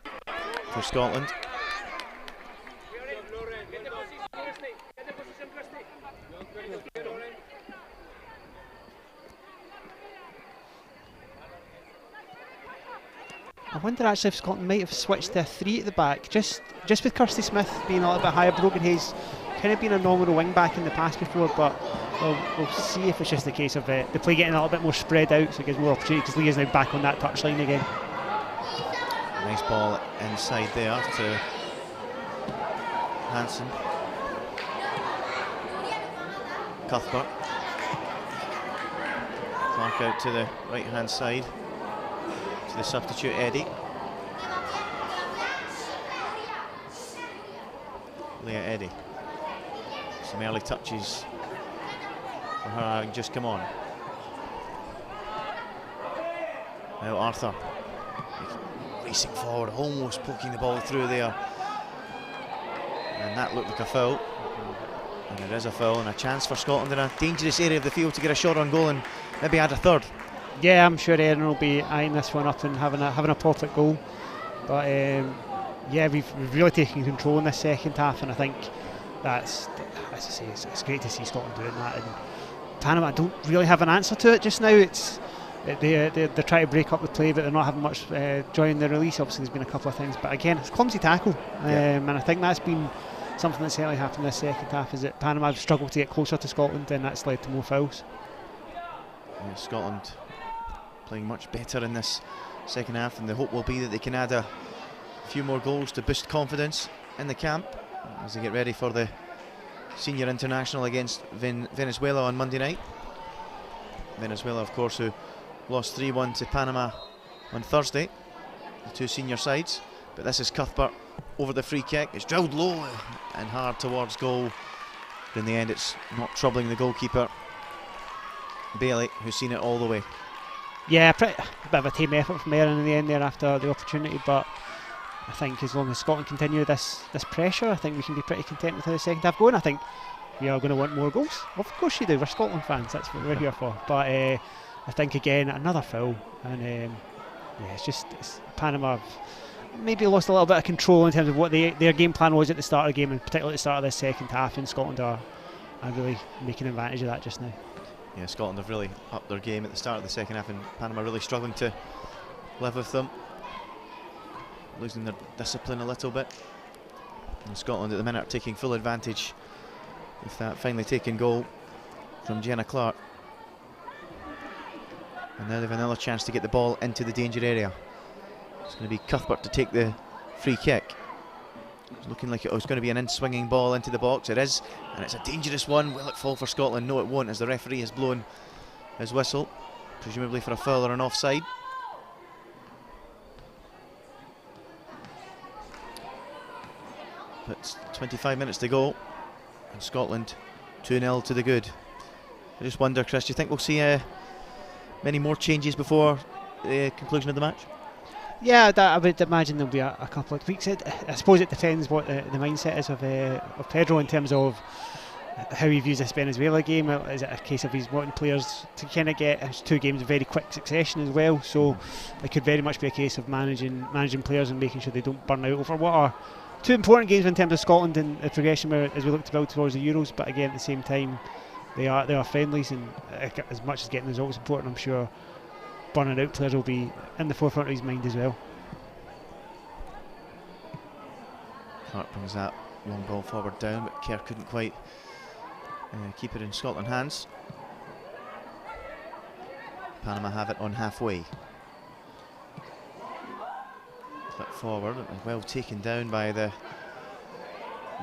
for Scotland. I wonder actually if Scotland might have switched to a 3 at the back, just with Kirsty Smith being a little bit higher. Brogan Hayes kind of been a nominal wing back in the past before, but we'll see if it's just the case of the play getting a little bit more spread out, so it gives more opportunity, because Leah's now back on that touchline again. Nice ball inside there to Hansen. Cuthbert. Clark out to the right hand side to the substitute Eddy. Leah Eddy. Some early touches for her having just come on. Now Arthur racing forward, almost poking the ball through there, and that looked like a foul, and it is a foul, and a chance for Scotland in a dangerous area of the field to get a shot on goal and maybe add a third. Yeah, I'm sure Erin will be eyeing this one up and having a pop at goal, but yeah, we've really taken control in this second half, and I think that's, as I say, it's great to see Scotland doing that. And Panama don't really have an answer to it just now. They're trying to break up the play, but they're not having much joy in the release. Obviously there's been a couple of things, but again, it's a clumsy tackle, and I think that's been something that's certainly happened this second half, is that Panama have struggled to get closer to Scotland, and that's led to more fouls. Yeah, Scotland playing much better in this second half, and the hope will be that they can add a few more goals to boost confidence in the camp as they get ready for the senior international against Venezuela on Monday night. Venezuela, of course, who lost 3-1 to Panama on Thursday, the two senior sides. But this is Cuthbert over the free kick. It's drilled low and hard towards goal, but in the end it's not troubling the goalkeeper Bailey, who's seen it all the way. Yeah, a bit of a team effort from Erin in the end there after the opportunity, but I think as long as Scotland continue this pressure, I think we can be pretty content with how the second half going. I think we are going to want more goals. Of course you do, we're Scotland fans, that's what we're here for. But I think again, another foul, and yeah, it's Panama maybe lost a little bit of control in terms of what their game plan was at the start of the game, and particularly at the start of this second half, and Scotland are really making advantage of that just now. Yeah, Scotland have really upped their game at the start of the second half, and Panama really struggling to live with them. Losing their discipline a little bit. And Scotland at the minute are taking full advantage of that finally taken goal from Jenna Clark. And now they've another chance to get the ball into the danger area. It's going to be Cuthbert to take the free kick. It's looking like it was going to be an in-swinging ball into the box. It is, and it's a dangerous one. Will it fall for Scotland? No, it won't, as the referee has blown his whistle, presumably for a foul or an offside. But 25 minutes to go, and Scotland 2-0 to the good. I just wonder, Chris, do you think we'll see many more changes before the conclusion of the match? Yeah, I would imagine there'll be a couple of tweaks. I suppose it depends what the mindset is of Pedro in terms of how he views this Venezuela game. Is it a case of he's wanting players to kind of get his 2 games in very quick succession as well? So it could very much be a case of managing players and making sure they don't burn out over what are 2 important games in terms of Scotland and the progression as we look to build towards the Euros. But again, at the same time, they are friendlies, and as much as getting results important, I'm sure burning out players will be in the forefront of his mind as well. Clark brings that long ball forward down, but Kerr couldn't quite keep it in Scotland hands. Panama have it on halfway. Flip forward, and well taken down by the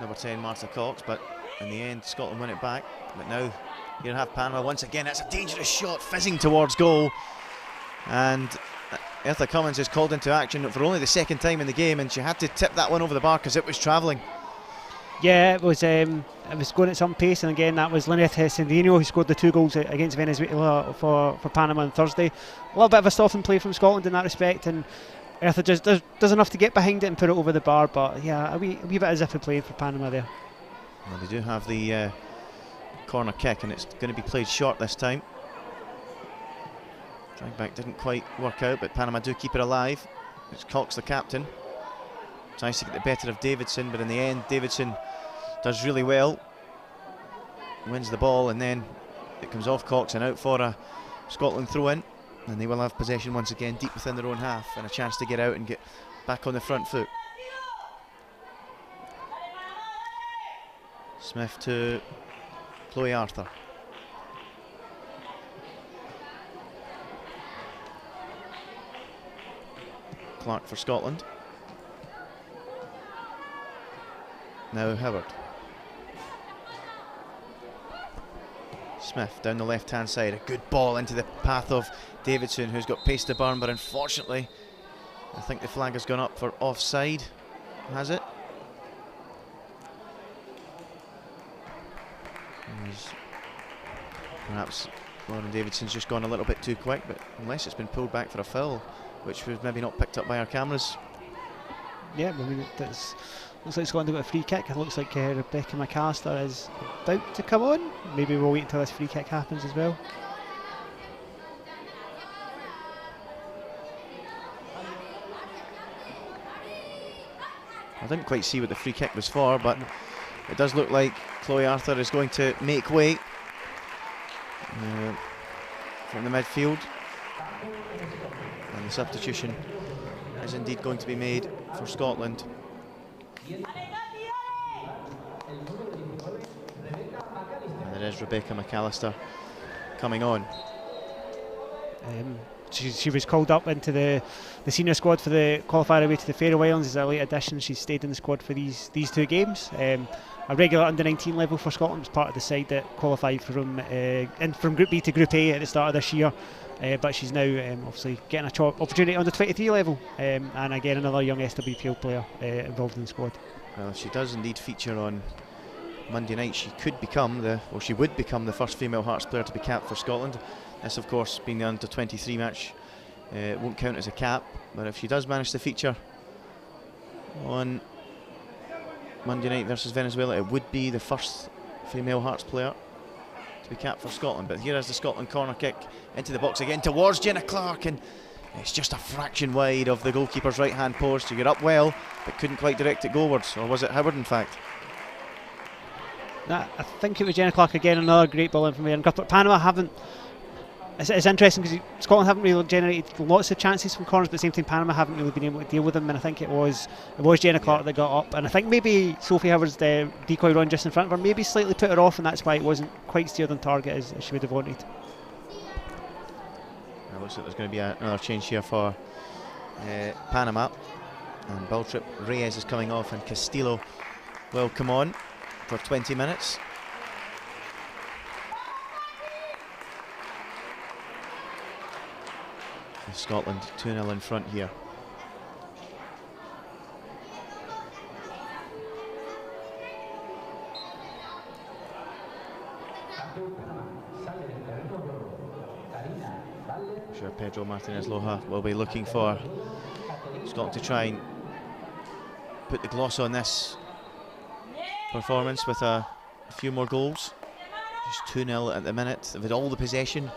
number 10 Martha Cox, but in the end Scotland win it back. But now you have Panama once again. It's a dangerous shot fizzing towards goal, and Eartha Cummins is called into action for only the 2nd time in the game, and she had to tip that one over the bar because it was travelling. Yeah, it was going at some pace, and again that was Lynette Sandino who scored the 2 goals against Venezuela for Panama on Thursday. A little bit of a softened play from Scotland in that respect, and Eartha just does enough to get behind it and put it over the bar, but yeah, a wee bit as if we played for Panama there. Well, they do have the corner kick, and it's going to be played short this time. Drag back didn't quite work out, but Panama do keep it alive. It's Cox, the captain. Tries to get the better of Davidson, but in the end Davidson does really well. Wins the ball, and then it comes off Cox and out for a Scotland throw-in. And they will have possession once again deep within their own half, and a chance to get out and get back on the front foot. Smith to Chloe Arthur. Clark for Scotland. Now Howard. Smith down the left hand side, a good ball into the path of Davidson, who's got pace to burn, but unfortunately I think the flag has gone up for offside. Has it? Perhaps Lauren Davidson's just gone a little bit too quick, but unless it's been pulled back for a foul, which was maybe not picked up by our cameras. Yeah, I mean, looks like Scotland have got a free kick. It looks like Rebecca McAllister is about to come on. Maybe we'll wait until this free kick happens as well. I didn't quite see what the free kick was for, but it does look like Chloe Arthur is going to make way from the midfield. And the substitution is indeed going to be made for Scotland. And there is Rebecca McAllister coming on. She was called up into the senior squad for the qualifier away to the Faroe Islands as a late addition. She's stayed in the squad for these 2 games. A regular under-19 level for Scotland, was part of the side that qualified from Group B to Group A at the start of this year. But she's now obviously getting an opportunity on the 23 level, and again another young SWPL player involved in the squad. Well, if she does indeed feature on Monday night, she would become the first female Hearts player to be capped for Scotland. This, of course, being the under-23 match, it won't count as a cap, but if she does manage to feature on Monday night versus Venezuela, it would be the first female Hearts player to be capped for Scotland. But here is the Scotland corner kick into the box again towards Jenna Clark, and it's just a fraction wide of the goalkeeper's right hand post. She got up well but couldn't quite direct it goalwards, or was it Howard in fact? I think it was Jenna Clark again, another great ball in from there. But Panama haven't it's interesting because Scotland haven't really generated lots of chances from corners, but at the same time Panama haven't really been able to deal with them. And I think it was Jenna Clark that got up, and I think maybe Sophie Howard's decoy run just in front of her maybe slightly put her off, and that's why it wasn't quite steered on target as she would have wanted. It looks like there's going to be another change here for Panama, and Baltrip Reyes is coming off, and Castillo will come on for 20 minutes. Scotland 2-0 in front here. I'm sure Pedro Martinez Loja will be looking for Scotland to try and put the gloss on this performance with a few more goals. Just 2-0 at the minute. They've had all the possession,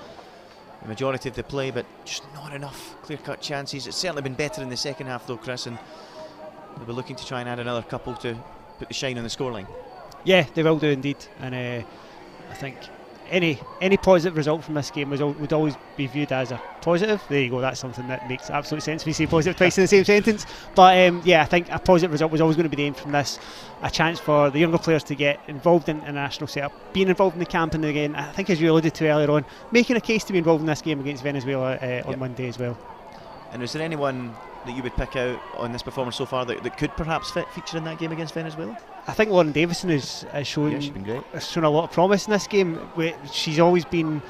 the majority of the play, but just not enough clear-cut chances. It's certainly been better in the second half though, Chris, and they'll be looking to try and add another couple to put the shine on the scoreline. Yeah, they will do indeed, and I think any positive result from this game would always be viewed as a positive. There you go, that's something that makes absolute sense if you say positive twice in the same sentence. But yeah, I think a positive result was always going to be the aim from this. A chance for the younger players to get involved in a national setup, being involved in the camp, and again, I think as you alluded to earlier on, making a case to be involved in this game against Venezuela on Monday as well. And is there anyone that you would pick out on this performance so far that could perhaps feature in that game against Venezuela? I think Lauren Davison has shown a lot of promise in this game. She's always been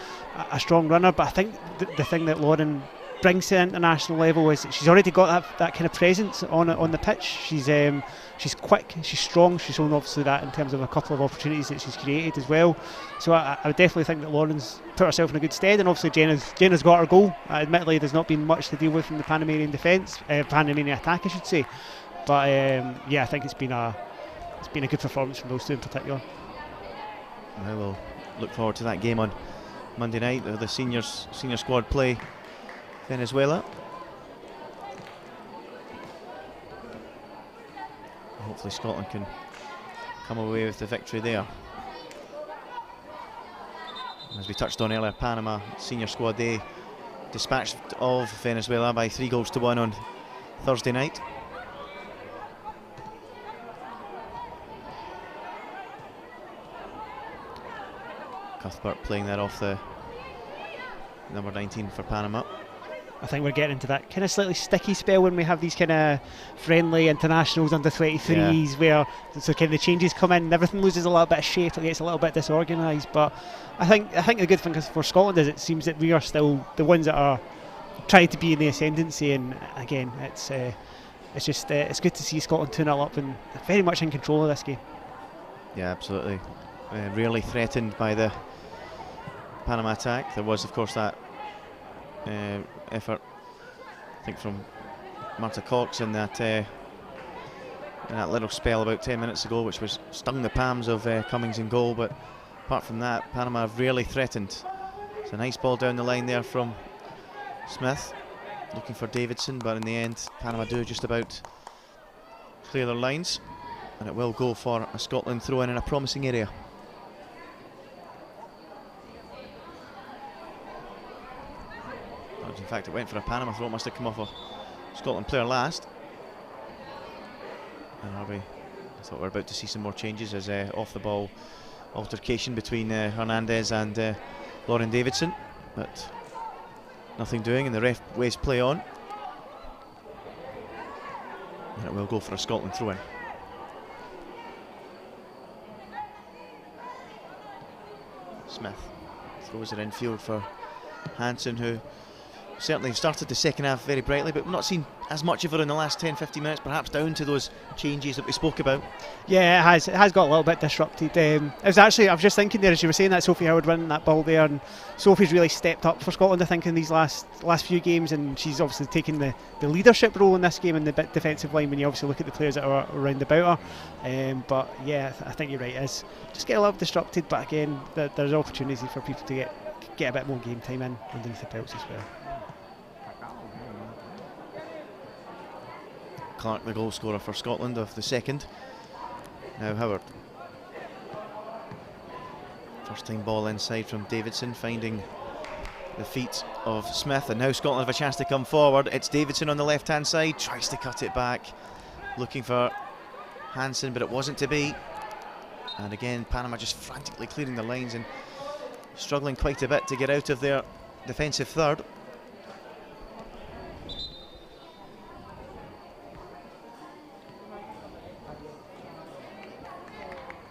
a strong runner, but I think the thing that Lauren brings to the international level is she's already got that kind of presence on the pitch. She's quick, she's strong. She's shown obviously that in terms of a couple of opportunities that she's created as well. So I would definitely think that Lauren's put herself in a good stead, and obviously Jenna's got her goal. Admittedly, there's not been much to deal with from the Panamanian defence, Panamanian attack, I should say. But yeah, I think it's been a good performance from those two in particular. Well, we'll look forward to that game on Monday night. The senior squad play Venezuela. Hopefully Scotland can come away with the victory there. As we touched on earlier, Panama senior squad, they dispatched of Venezuela by 3-1 on Thursday night. Cuthbert playing that off the number 19 for Panama. I think we're getting into that kind of slightly sticky spell when we have these kind of friendly internationals under 23s, where so kind of the changes come in and everything loses a little bit of shape, it gets a little bit disorganised. But I think the good thing for Scotland is it seems that we are still the ones that are trying to be in the ascendancy, and again it's good to see Scotland 2-0 up and very much in control of this game. Yeah, absolutely. Really threatened by the Panama attack. There was of course that effort, I think, from Marta Cox in that little spell about 10 minutes ago, which was stung the palms of Cummings in goal. But apart from that, Panama have really threatened. It's a nice ball down the line there from Smith, looking for Davidson, but in the end Panama do just about clear their lines, and it will go for a Scotland throw in a promising area. In fact, it went for a Panama throw. It must have come off a Scotland player last. And I thought we were about to see some more changes as off the ball altercation between Hernandez and Lauren Davidson, but nothing doing, and the ref waves play on. And it will go for a Scotland throw in. Smith throws it infield for Hansen, who certainly started the second half very brightly, but we've not seen as much of her in the last 10-15 minutes, perhaps down to those changes that we spoke about. Yeah, it has got a little bit disrupted. I was just thinking there as you were saying that Sophie Howard running that ball there, and Sophie's really stepped up for Scotland, I think, in these last few games, and she's obviously taken the leadership role in this game in the defensive line when you obviously look at the players that are around about her. But yeah, I think you're right, it's just get a little disrupted, but again there's opportunity for people to get a bit more game time in underneath the belts as well. Clark, the goal scorer for Scotland of the second. Now Howard. First time ball inside from Davidson, finding the feet of Smith, and now Scotland have a chance to come forward. It's Davidson on the left-hand side, tries to cut it back, looking for Hansen, but it wasn't to be. And again, Panama just frantically clearing the lines and struggling quite a bit to get out of their defensive third.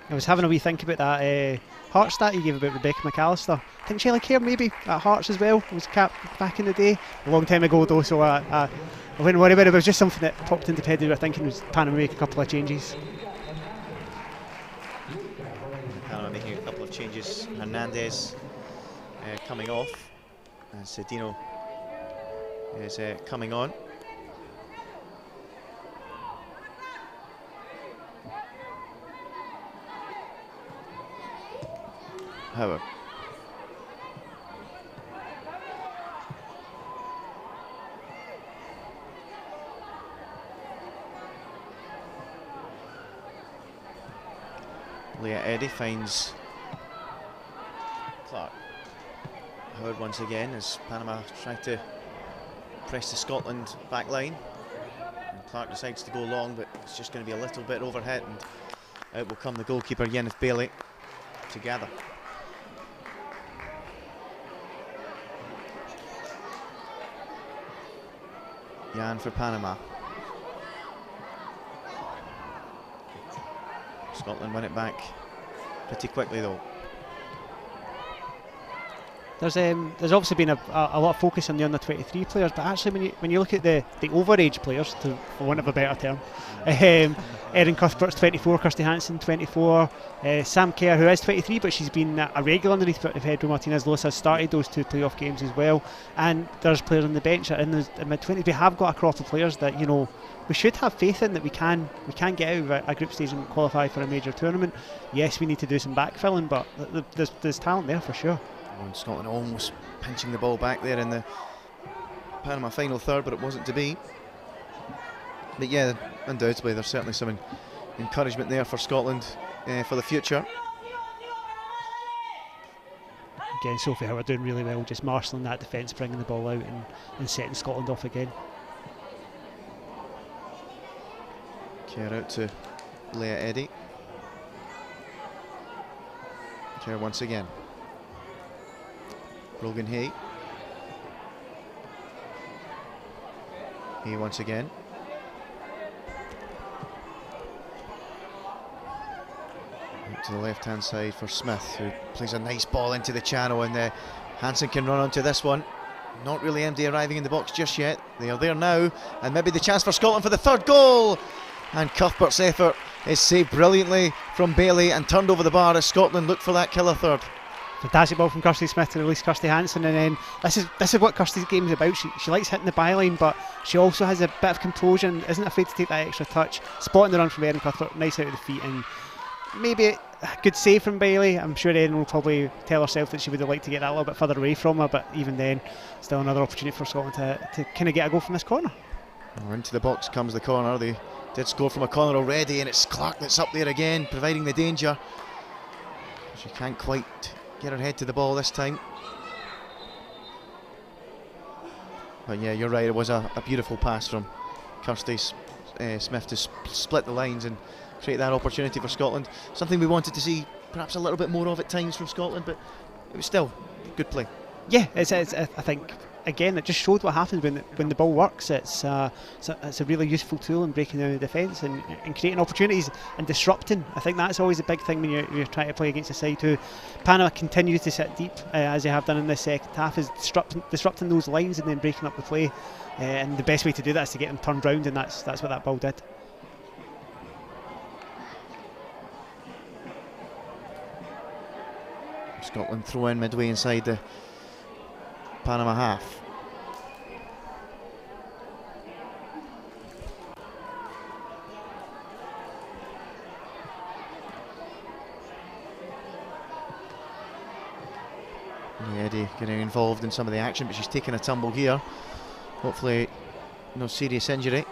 I was having a wee think about that Hearts stat you gave about Rebecca McAllister. I think Shelley Kerr maybe at Hearts as well was capped back in the day, a long time ago though, so I wouldn't worry about it. It was just something that popped into my head. We were thinking was Panama make a couple of changes. Panama making a couple of changes. Hernandez coming off, and Cedino is coming on. However, Leah Eddy finds Clark. Howard once again as Panama try to press the Scotland back line. And Clark decides to go long, but it's just going to be a little bit overhit, and out will come the goalkeeper, Yeneth Bailey, to gather. Jan for Panama. Scotland win it back pretty quickly though. There's obviously been a lot of focus on the under-23 players, but actually when you look at the overage players, for want of a better term, Erin Cuthbert's 24, Kirsty Hansen 24, Sam Kerr, who is 23 but she's been a regular underneath Pedro Martinez Lewis, has started those 2 playoff games as well, and there's players on the bench that are in the mid-20s. We have got a crop of players that, you know, we should have faith in, that we can get out of a group stage and qualify for a major tournament. Yes, we need to do some backfilling, but there's talent there for sure. And Scotland almost pinching the ball back there in the Panama final third, but it wasn't to be. But yeah, undoubtedly there's certainly some encouragement there for Scotland for the future. Again, Sophie Howard doing really well, just marshalling that defence, bringing the ball out and setting Scotland off again. Kerr out to Leah Eddy. Kerr once again. Brogan Hay. Hay once again. Out to the left-hand side for Smith, who plays a nice ball into the channel, and Hansen can run onto this one. Not really MD arriving in the box just yet. They are there now, and maybe the chance for Scotland for the third goal. And Cuthbert's effort is saved brilliantly from Bailey and turned over the bar as Scotland look for that killer third. Fantastic ball from Kirsty Smith to release Kirsty Hansen, and then this is what Kirsty's game is about. She likes hitting the byline, but she also has a bit of composure and isn't afraid to take that extra touch. Spotting the run from Erin Cuthbert, nice out of the feet, and maybe a good save from Bailey. I'm sure Erin will probably tell herself that she would have liked to get that a little bit further away from her, but even then, still another opportunity for Scotland to kind of get a goal from this corner. Oh, into the box comes the corner. They did score from a corner already, and it's Clark that's up there again, providing the danger. She can't quite get her head to the ball this time. But yeah, you're right, it was a beautiful pass from Kirsty Smith to split the lines and create that opportunity for Scotland. Something we wanted to see perhaps a little bit more of at times from Scotland, but it was still good play. Yeah, I think again it just showed what happens when the ball works. It's a really useful tool in breaking down the defence and creating opportunities and disrupting. I think that's always a big thing when you're trying to play against a side who Panama continue to sit deep as they have done in the second half, is disrupting those lines and then breaking up the play. And the best way to do that is to get them turned round, and that's what that ball did. Scotland throw in midway inside the Panama half. Eddie getting involved in some of the action, but she's taken a tumble here. Hopefully no serious injury.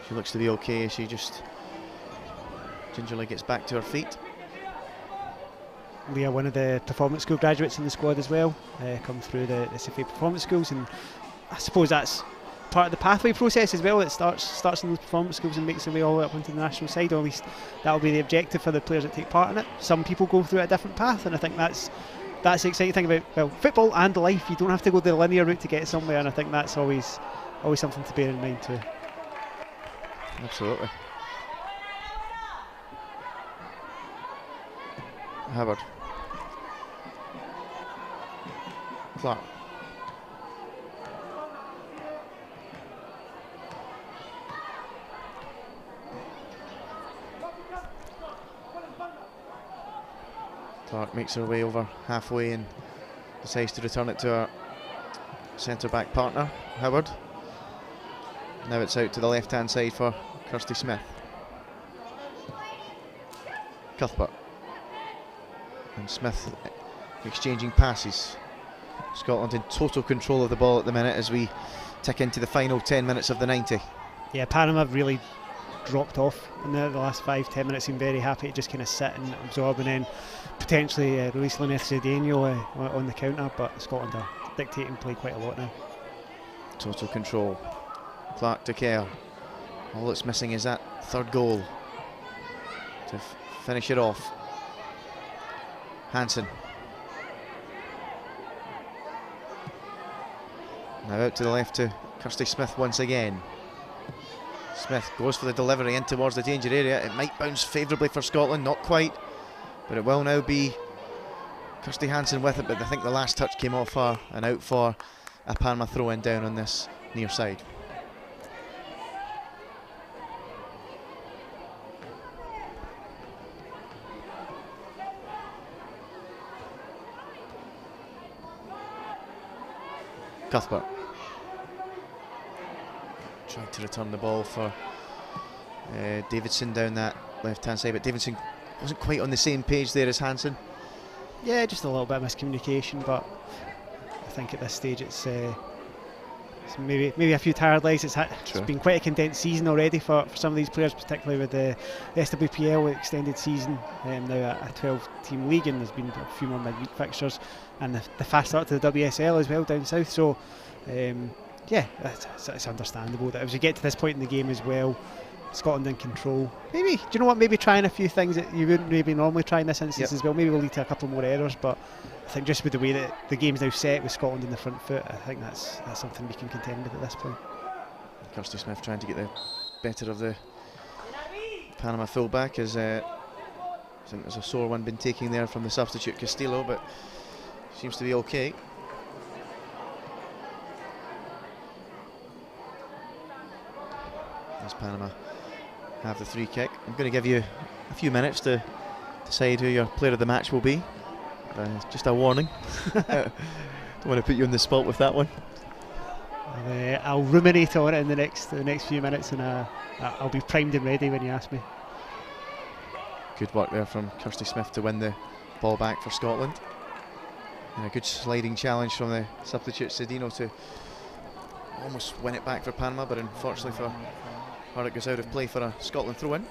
She looks to be okay as she just gingerly gets back to her feet. Leah, one of the performance school graduates in the squad as well, come through the SFA performance schools, and I suppose that's part of the pathway process as well. It starts in those performance schools and makes their way all the way up into the national side, or at least that'll be the objective for the players that take part in it. Some people go through a different path, and I think that's the exciting thing about, well, football and life. You don't have to go the linear route to get somewhere, and I think that's always something to bear in mind too. Absolutely. Howard. Clark. Clark makes her way over halfway and decides to return it to her centre back partner, Howard. Now it's out to the left hand side for Kirsty Smith. Cuthbert. And Smith exchanging passes. Scotland in total control of the ball at the minute as we tick into the final 10 minutes of the 90. Yeah, Panama really dropped off in the last 5-10 minutes. Seemed very happy to just kind of sit and absorb, and then potentially release Lynette Cedeno on the counter, but Scotland are dictating play quite a lot now. Total control. Clark to Kerr. All that's missing is that third goal to finish it off. Hansen. Now out to the left to Kirsty Smith once again. Smith goes for the delivery in towards the danger area. It might bounce favourably for Scotland, not quite, but it will now be Kirsty Hansen with it, but I think the last touch came off her, and out for a Panama throw-in down on this near side. Cuthbert tried to return the ball for Davidson down that left hand side, but Davidson wasn't quite on the same page there as Hansen. Yeah, just a little bit of miscommunication, but I think at this stage it's maybe a few tired legs. It's been quite a condensed season already for some of these players, particularly with the SWPL extended season, now a 12-team league, and there's been a few more midweek fixtures, and the fast start to the WSL as well down south. So yeah, it's understandable that as we get to this point in the game as well, Scotland in control. Maybe, do you know what, maybe trying a few things that you wouldn't maybe normally try in this instance as well. Maybe we'll lead to a couple more errors, but I think just with the way that the game's now set with Scotland in the front foot, I think that's something we can contend with at this point. Kirsty Smith trying to get the better of the Panama fullback, as I think there's a sore one been taking there from the substitute Castillo, but seems to be okay. As Panama have the free kick. I'm going to give you a few minutes to decide who your player of the match will be. Just a warning. Don't want to put you on the spot with that one. I'll ruminate on it in the next few minutes, and I'll be primed and ready when you ask me. Good work there from Kirsty Smith to win the ball back for Scotland. And a good sliding challenge from the substitute Cedeno to almost win it back for Panama, but unfortunately for her it goes out of play for a Scotland throw-in.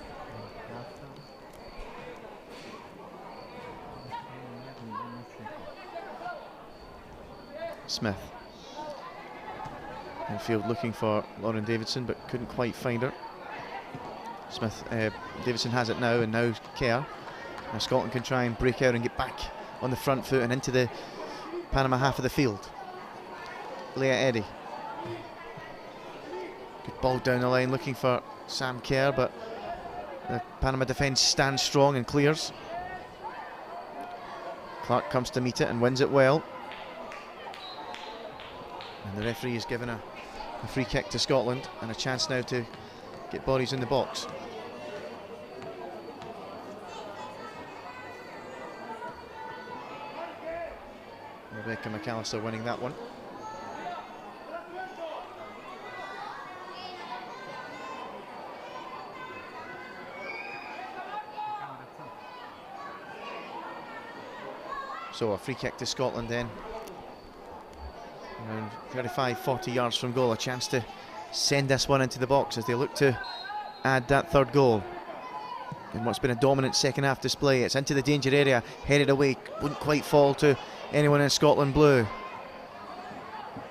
Smith. Infield looking for Lauren Davidson, but couldn't quite find her. Davidson has it now, and now Kerr. Now Scotland can try and break out and get back on the front foot and into the Panama half of the field. Leah Eddy. Good ball down the line looking for Sam Kerr, but the Panama defence stands strong and clears. Clark comes to meet it and wins it well. And the referee has given a free kick to Scotland and a chance now to get bodies in the box. Rebecca McAllister winning that one. So a free kick to Scotland then. Around 35-40 yards from goal, a chance to send this one into the box as they look to add that third goal. in what's been a dominant second half display. It's into the danger area, headed away, wouldn't quite fall to anyone in Scotland blue.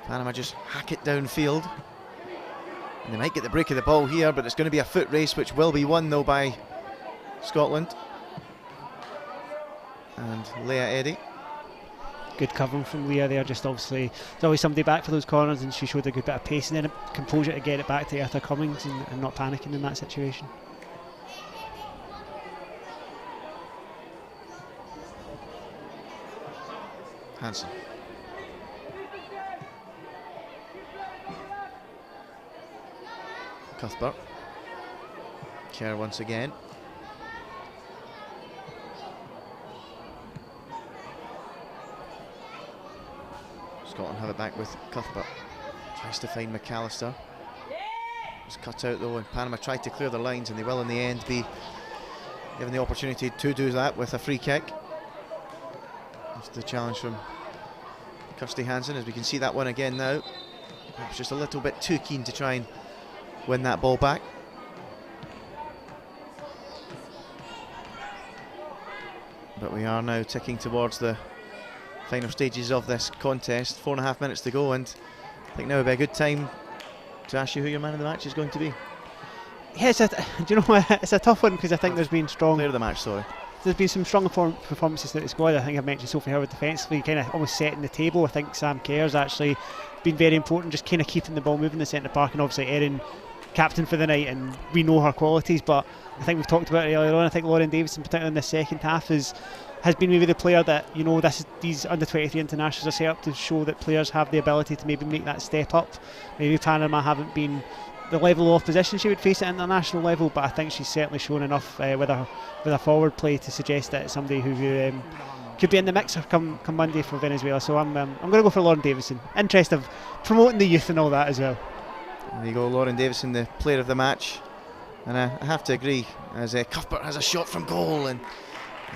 Panama just hack it downfield. And they might get the break of the ball here, but it's going to be a foot race, which will be won though by Scotland. And Leah Eddy. Good covering from Leah there, just obviously there's always somebody back for those corners, and she showed a good bit of pace and then composure to get it back to Eartha Cummings and not panicking in that situation. Hansen. Cuthbert. Kerr once again. Scotland have it back with Cuthbert. Tries to find McAllister. Was cut out though, and Panama tried to clear their lines, and they will in the end be given the opportunity to do that with a free kick. That's the challenge from Kirsty Hansen, as we can see that one again now. Perhaps just a little bit too keen to try and win that ball back. But we are now ticking towards the final stages of this contest. 4.5 minutes to go, and I think now would be a good time to ask you who your man of the match is going to be. Yeah, do you know what? It's a tough one, because I think there's been strong. Player of the match, sorry. There's been some strong performances throughout the squad. I think I've mentioned Sophie Howard defensively, kind of almost setting the table. I think Sam Kerr's actually been very important, just kind of keeping the ball moving in the centre park, and obviously Erin, captain for the night, and we know her qualities, but I think we've talked about it earlier on. I think Lauren Davison, particularly in the second half, has been maybe the player that, you know, these under-23 internationals are set up to show that players have the ability to maybe make that step up. Maybe Panama haven't been the level of opposition she would face at international level, but I think she's certainly shown enough with her forward play to suggest that it's somebody who could be in the mixer come Monday for Venezuela. So I'm going to go for Lauren Davison. Interest of promoting the youth and all that as well. There you go, Lauren Davison, the player of the match. And I have to agree, as Cuthbert has a shot from goal, and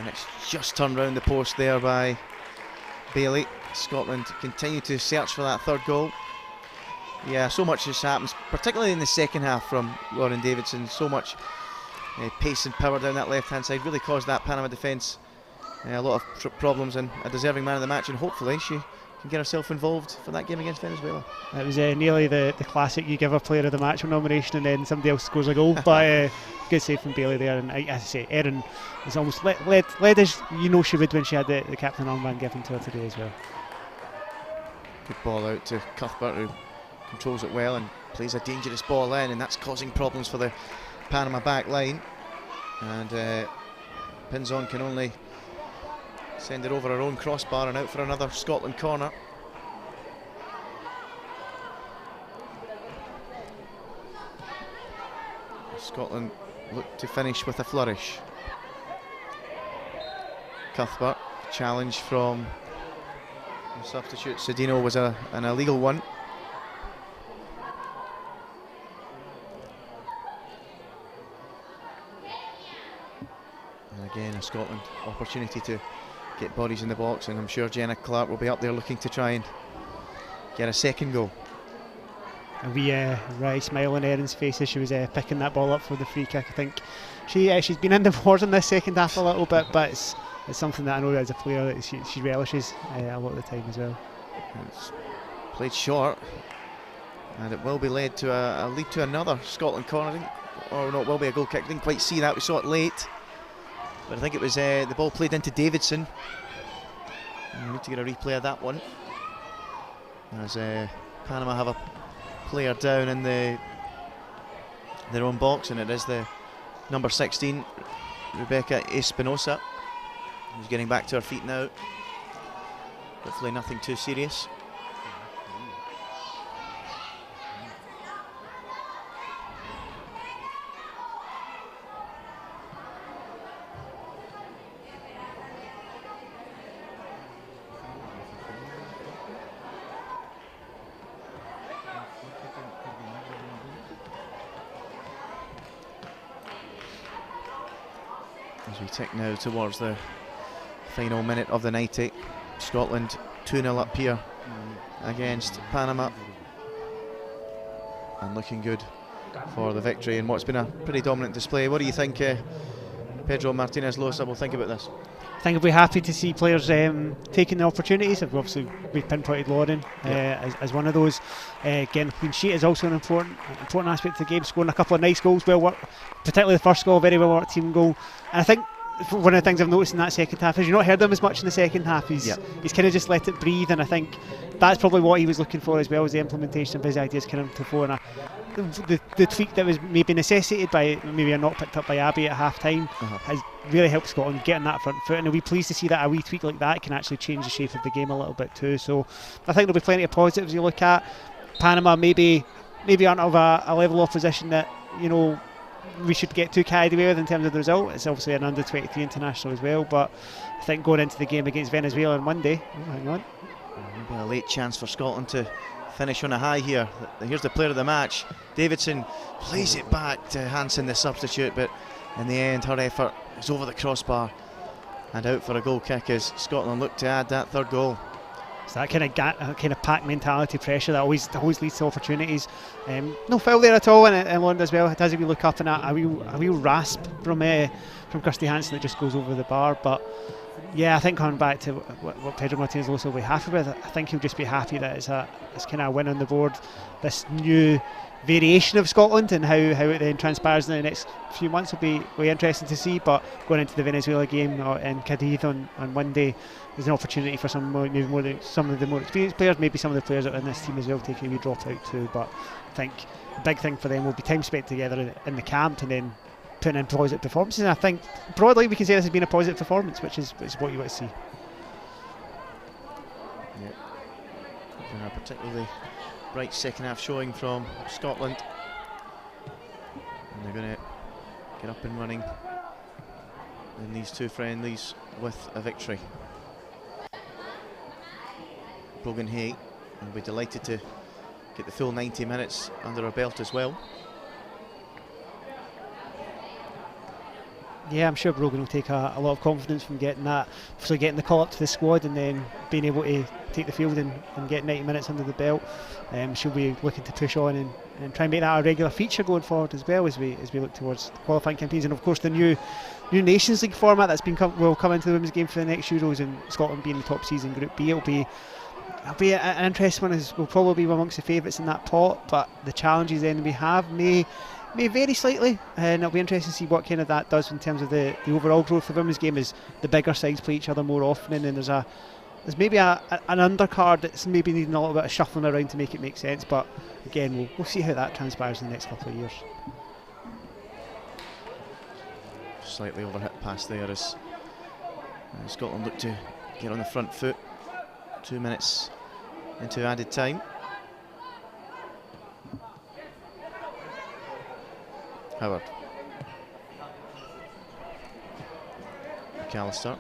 it's just turned round the post there by Bailey. Scotland continue to search for that third goal. Yeah, so much has happened, particularly in the second half from Lauren Davidson. So much pace and power down that left-hand side really caused that Panama defence a lot of problems, and a deserving man of the match, and hopefully she can get herself involved for that game against Venezuela. It was nearly the classic, you give a player of the match nomination and then somebody else scores a goal. But good save from Bailey there, and as I say, Erin is almost led as you know she would when she had the captain armband given to her today as well. Good ball out to Cuthbert, who controls it well and plays a dangerous ball in, and that's causing problems for the Panama back line. And Pinzon can only send it over her own crossbar and out for another Scotland corner. Scotland look to finish with a flourish. Cuthbert, challenge from the substitute Sedino was an illegal one. And again, a Scotland opportunity to get bodies in the box, and I'm sure Jenna Clark will be up there looking to try and get a second goal. A wee wry smile on Erin's face as she was picking that ball up for the free kick. I think she's been in the wars in this second half a little bit, but it's something that I know as a player that she relishes a lot of the time as well. It's played short, and it will be led to a lead to another Scotland corner. Or no, it will be a goal kick. Didn't quite see that, we saw it late. But I think it was the ball played into Davidson. We need to get a replay of that one, as Panama have a player down in their own box, and it is the number 16, Rebecca Espinosa, who's getting back to her feet now. Hopefully nothing too serious. As we tick now towards the final minute of the 90, Scotland 2-0 up here against Panama, and looking good for the victory in what's been a pretty dominant display. What do you think Pedro Martinez-Losa will think about this? I think I'll be happy to see players taking the opportunities. Obviously, we've pinpointed Lauren as one of those. Getting a clean sheet is also an important aspect of the game. Scoring a couple of nice goals, well worked, particularly the first goal, very well worked team goal. And I think one of the things I've noticed in that second half is you've not heard him as much in the second half. He's kind of just let it breathe, and I think that's probably what he was looking for as well, as the implementation of his ideas coming to the fore. And the tweak that was maybe necessitated by maybe a not picked up by Abbey at half time has really helped Scotland get on that front foot, and we're pleased to see that a wee tweak like that can actually change the shape of the game a little bit too. So I think there'll be plenty of positives you look at. Panama maybe aren't of a level of opposition that, you know, we should get too carried away with in terms of the result. It's obviously an under-23 international as well, but I think going into the game against Venezuela on Monday, hang on, maybe a late chance for Scotland to finish on a high here. Here's the player of the match. Davidson plays it back to Hansen, the substitute, but in the end her effort is over the crossbar and out for a goal kick as Scotland look to add that third goal. It's that kind of pack mentality, pressure that always leads to opportunities. No foul there at all in London as well. It does, if you look up in a real rasp from Kirsty Hansen that just goes over the bar. But yeah, I think coming back to what Pedro Martinez-Losa will be happy with, I think he'll just be happy that it's kind of a win on the board. This new variation of Scotland and how it then transpires in the next few months will be really interesting to see. But going into the Venezuela game in Cadiz on Monday, there's an opportunity for some of the more experienced players, maybe some of the players that are in this team as well, taking a wee drop out too. But I think the big thing for them will be time spent together in the camp and then putting in positive performances. And I think broadly we can say this has been a positive performance, which is what you want to see. Yeah, particularly bright second half showing from Scotland, and they're going to get up and running in these two friendlies with a victory. Brogan Hay will be delighted to get the full 90 minutes under our belt as well. Yeah, I'm sure Brogan will take a lot of confidence from getting that, so getting the call up to the squad and then being able to take the field and get 90 minutes under the belt. She'll be looking to push on and try and make that a regular feature going forward as well as we look towards qualifying campaigns. And of course the new Nations League format that's will come into the women's game for the next Euros, and Scotland being the top seeds in Group B, it'll be an interesting one. We'll probably be amongst the favourites in that pot, but the challenges then we have may vary slightly, and it'll be interesting to see what kind of that does in terms of the overall growth of the women's game as the bigger sides play each other more often, and then there's maybe an undercard that's maybe needing a little bit of shuffling around to make it make sense. But again, we'll see how that transpires in the next couple of years. Slightly overhit pass there as Scotland look to get on the front foot. 2 minutes into added time. Howard. McAllister.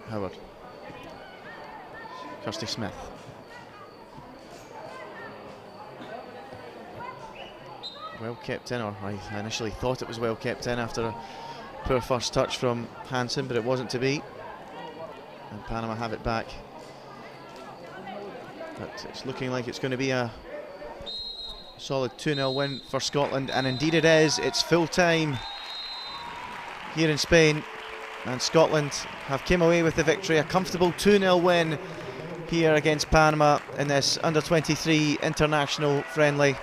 Howard. Kirsty Smith. Well kept in, or I initially thought it was well kept in after a poor first touch from Hansen, but it wasn't to be. And Panama have it back. But it's looking like it's going to be a solid 2-0 win for Scotland, and indeed it is. It's full time here in Spain, and Scotland have came away with the victory. A comfortable 2-0 win here against Panama in this under-23 international friendly,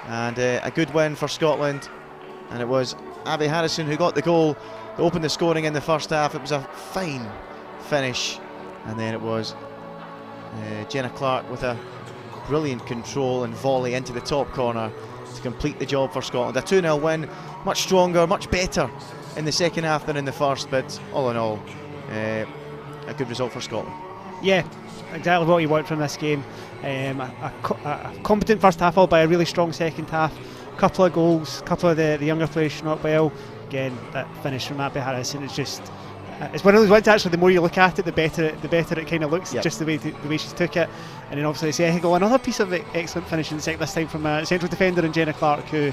and a good win for Scotland. And it was Abby Harrison who got the goal to open the scoring in the first half. It was a fine finish, and then it was Jenna Clark with a brilliant control and volley into the top corner to complete the job for Scotland. A 2-0 win, much stronger, much better in the second half than in the first, but all in all, a good result for Scotland. Yeah, exactly what you want from this game. A competent first half, followed by a really strong second half. Couple of goals, couple of the younger players showing up well. Again, that finish from Abby Harrison is just, it's one of those ones actually, the more you look at it, the better it kind of looks. Yep. Just the way she took it. And then obviously the second goal, another piece of excellent finish in the second, this time from a central defender and Jenna Clark, who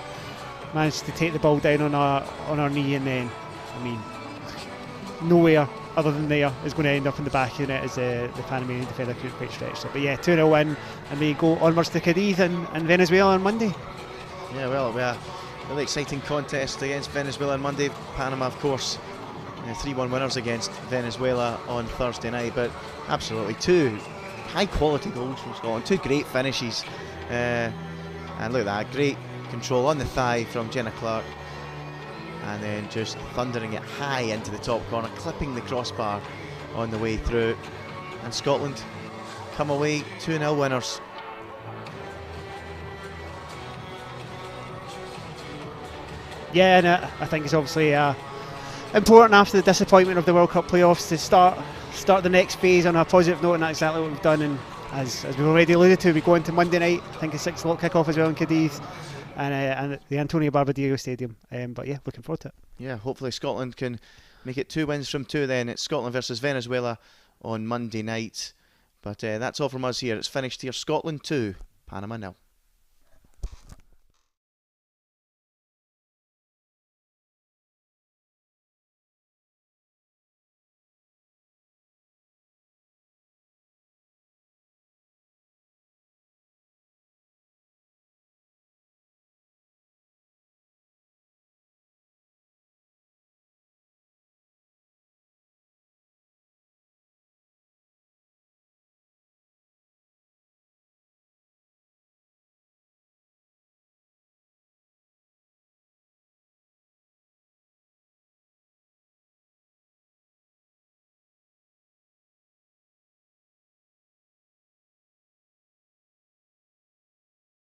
managed to take the ball down on her knee, and then, I mean, nowhere other than there is going to end up in the back of the net as the Panamanian defender couldn't quite stretch it. But yeah, 2-0 win, and we go onwards to Cadiz and Venezuela on Monday. Yeah, well, it'll be a really exciting contest against Venezuela on Monday. Panama, of course, 3-1 winners against Venezuela on Thursday night, but absolutely two high-quality goals from Scotland, two great finishes, and look at that, great control on the thigh from Jenna Clark, and then just thundering it high into the top corner, clipping the crossbar on the way through, and Scotland come away 2-0 winners. Yeah, and I think it's obviously important after the disappointment of the World Cup playoffs to start the next phase on a positive note, and that's exactly what we've done. And as we've already alluded to, we go into Monday night, I think a 6 o'clock kick-off as well in Cadiz, and the Antonio Barbadillo Stadium. But yeah, looking forward to it. Yeah, hopefully Scotland can make it 2 wins from 2 then. It's Scotland versus Venezuela on Monday night. But that's all from us here. It's finished here. Scotland 2, Panama 0.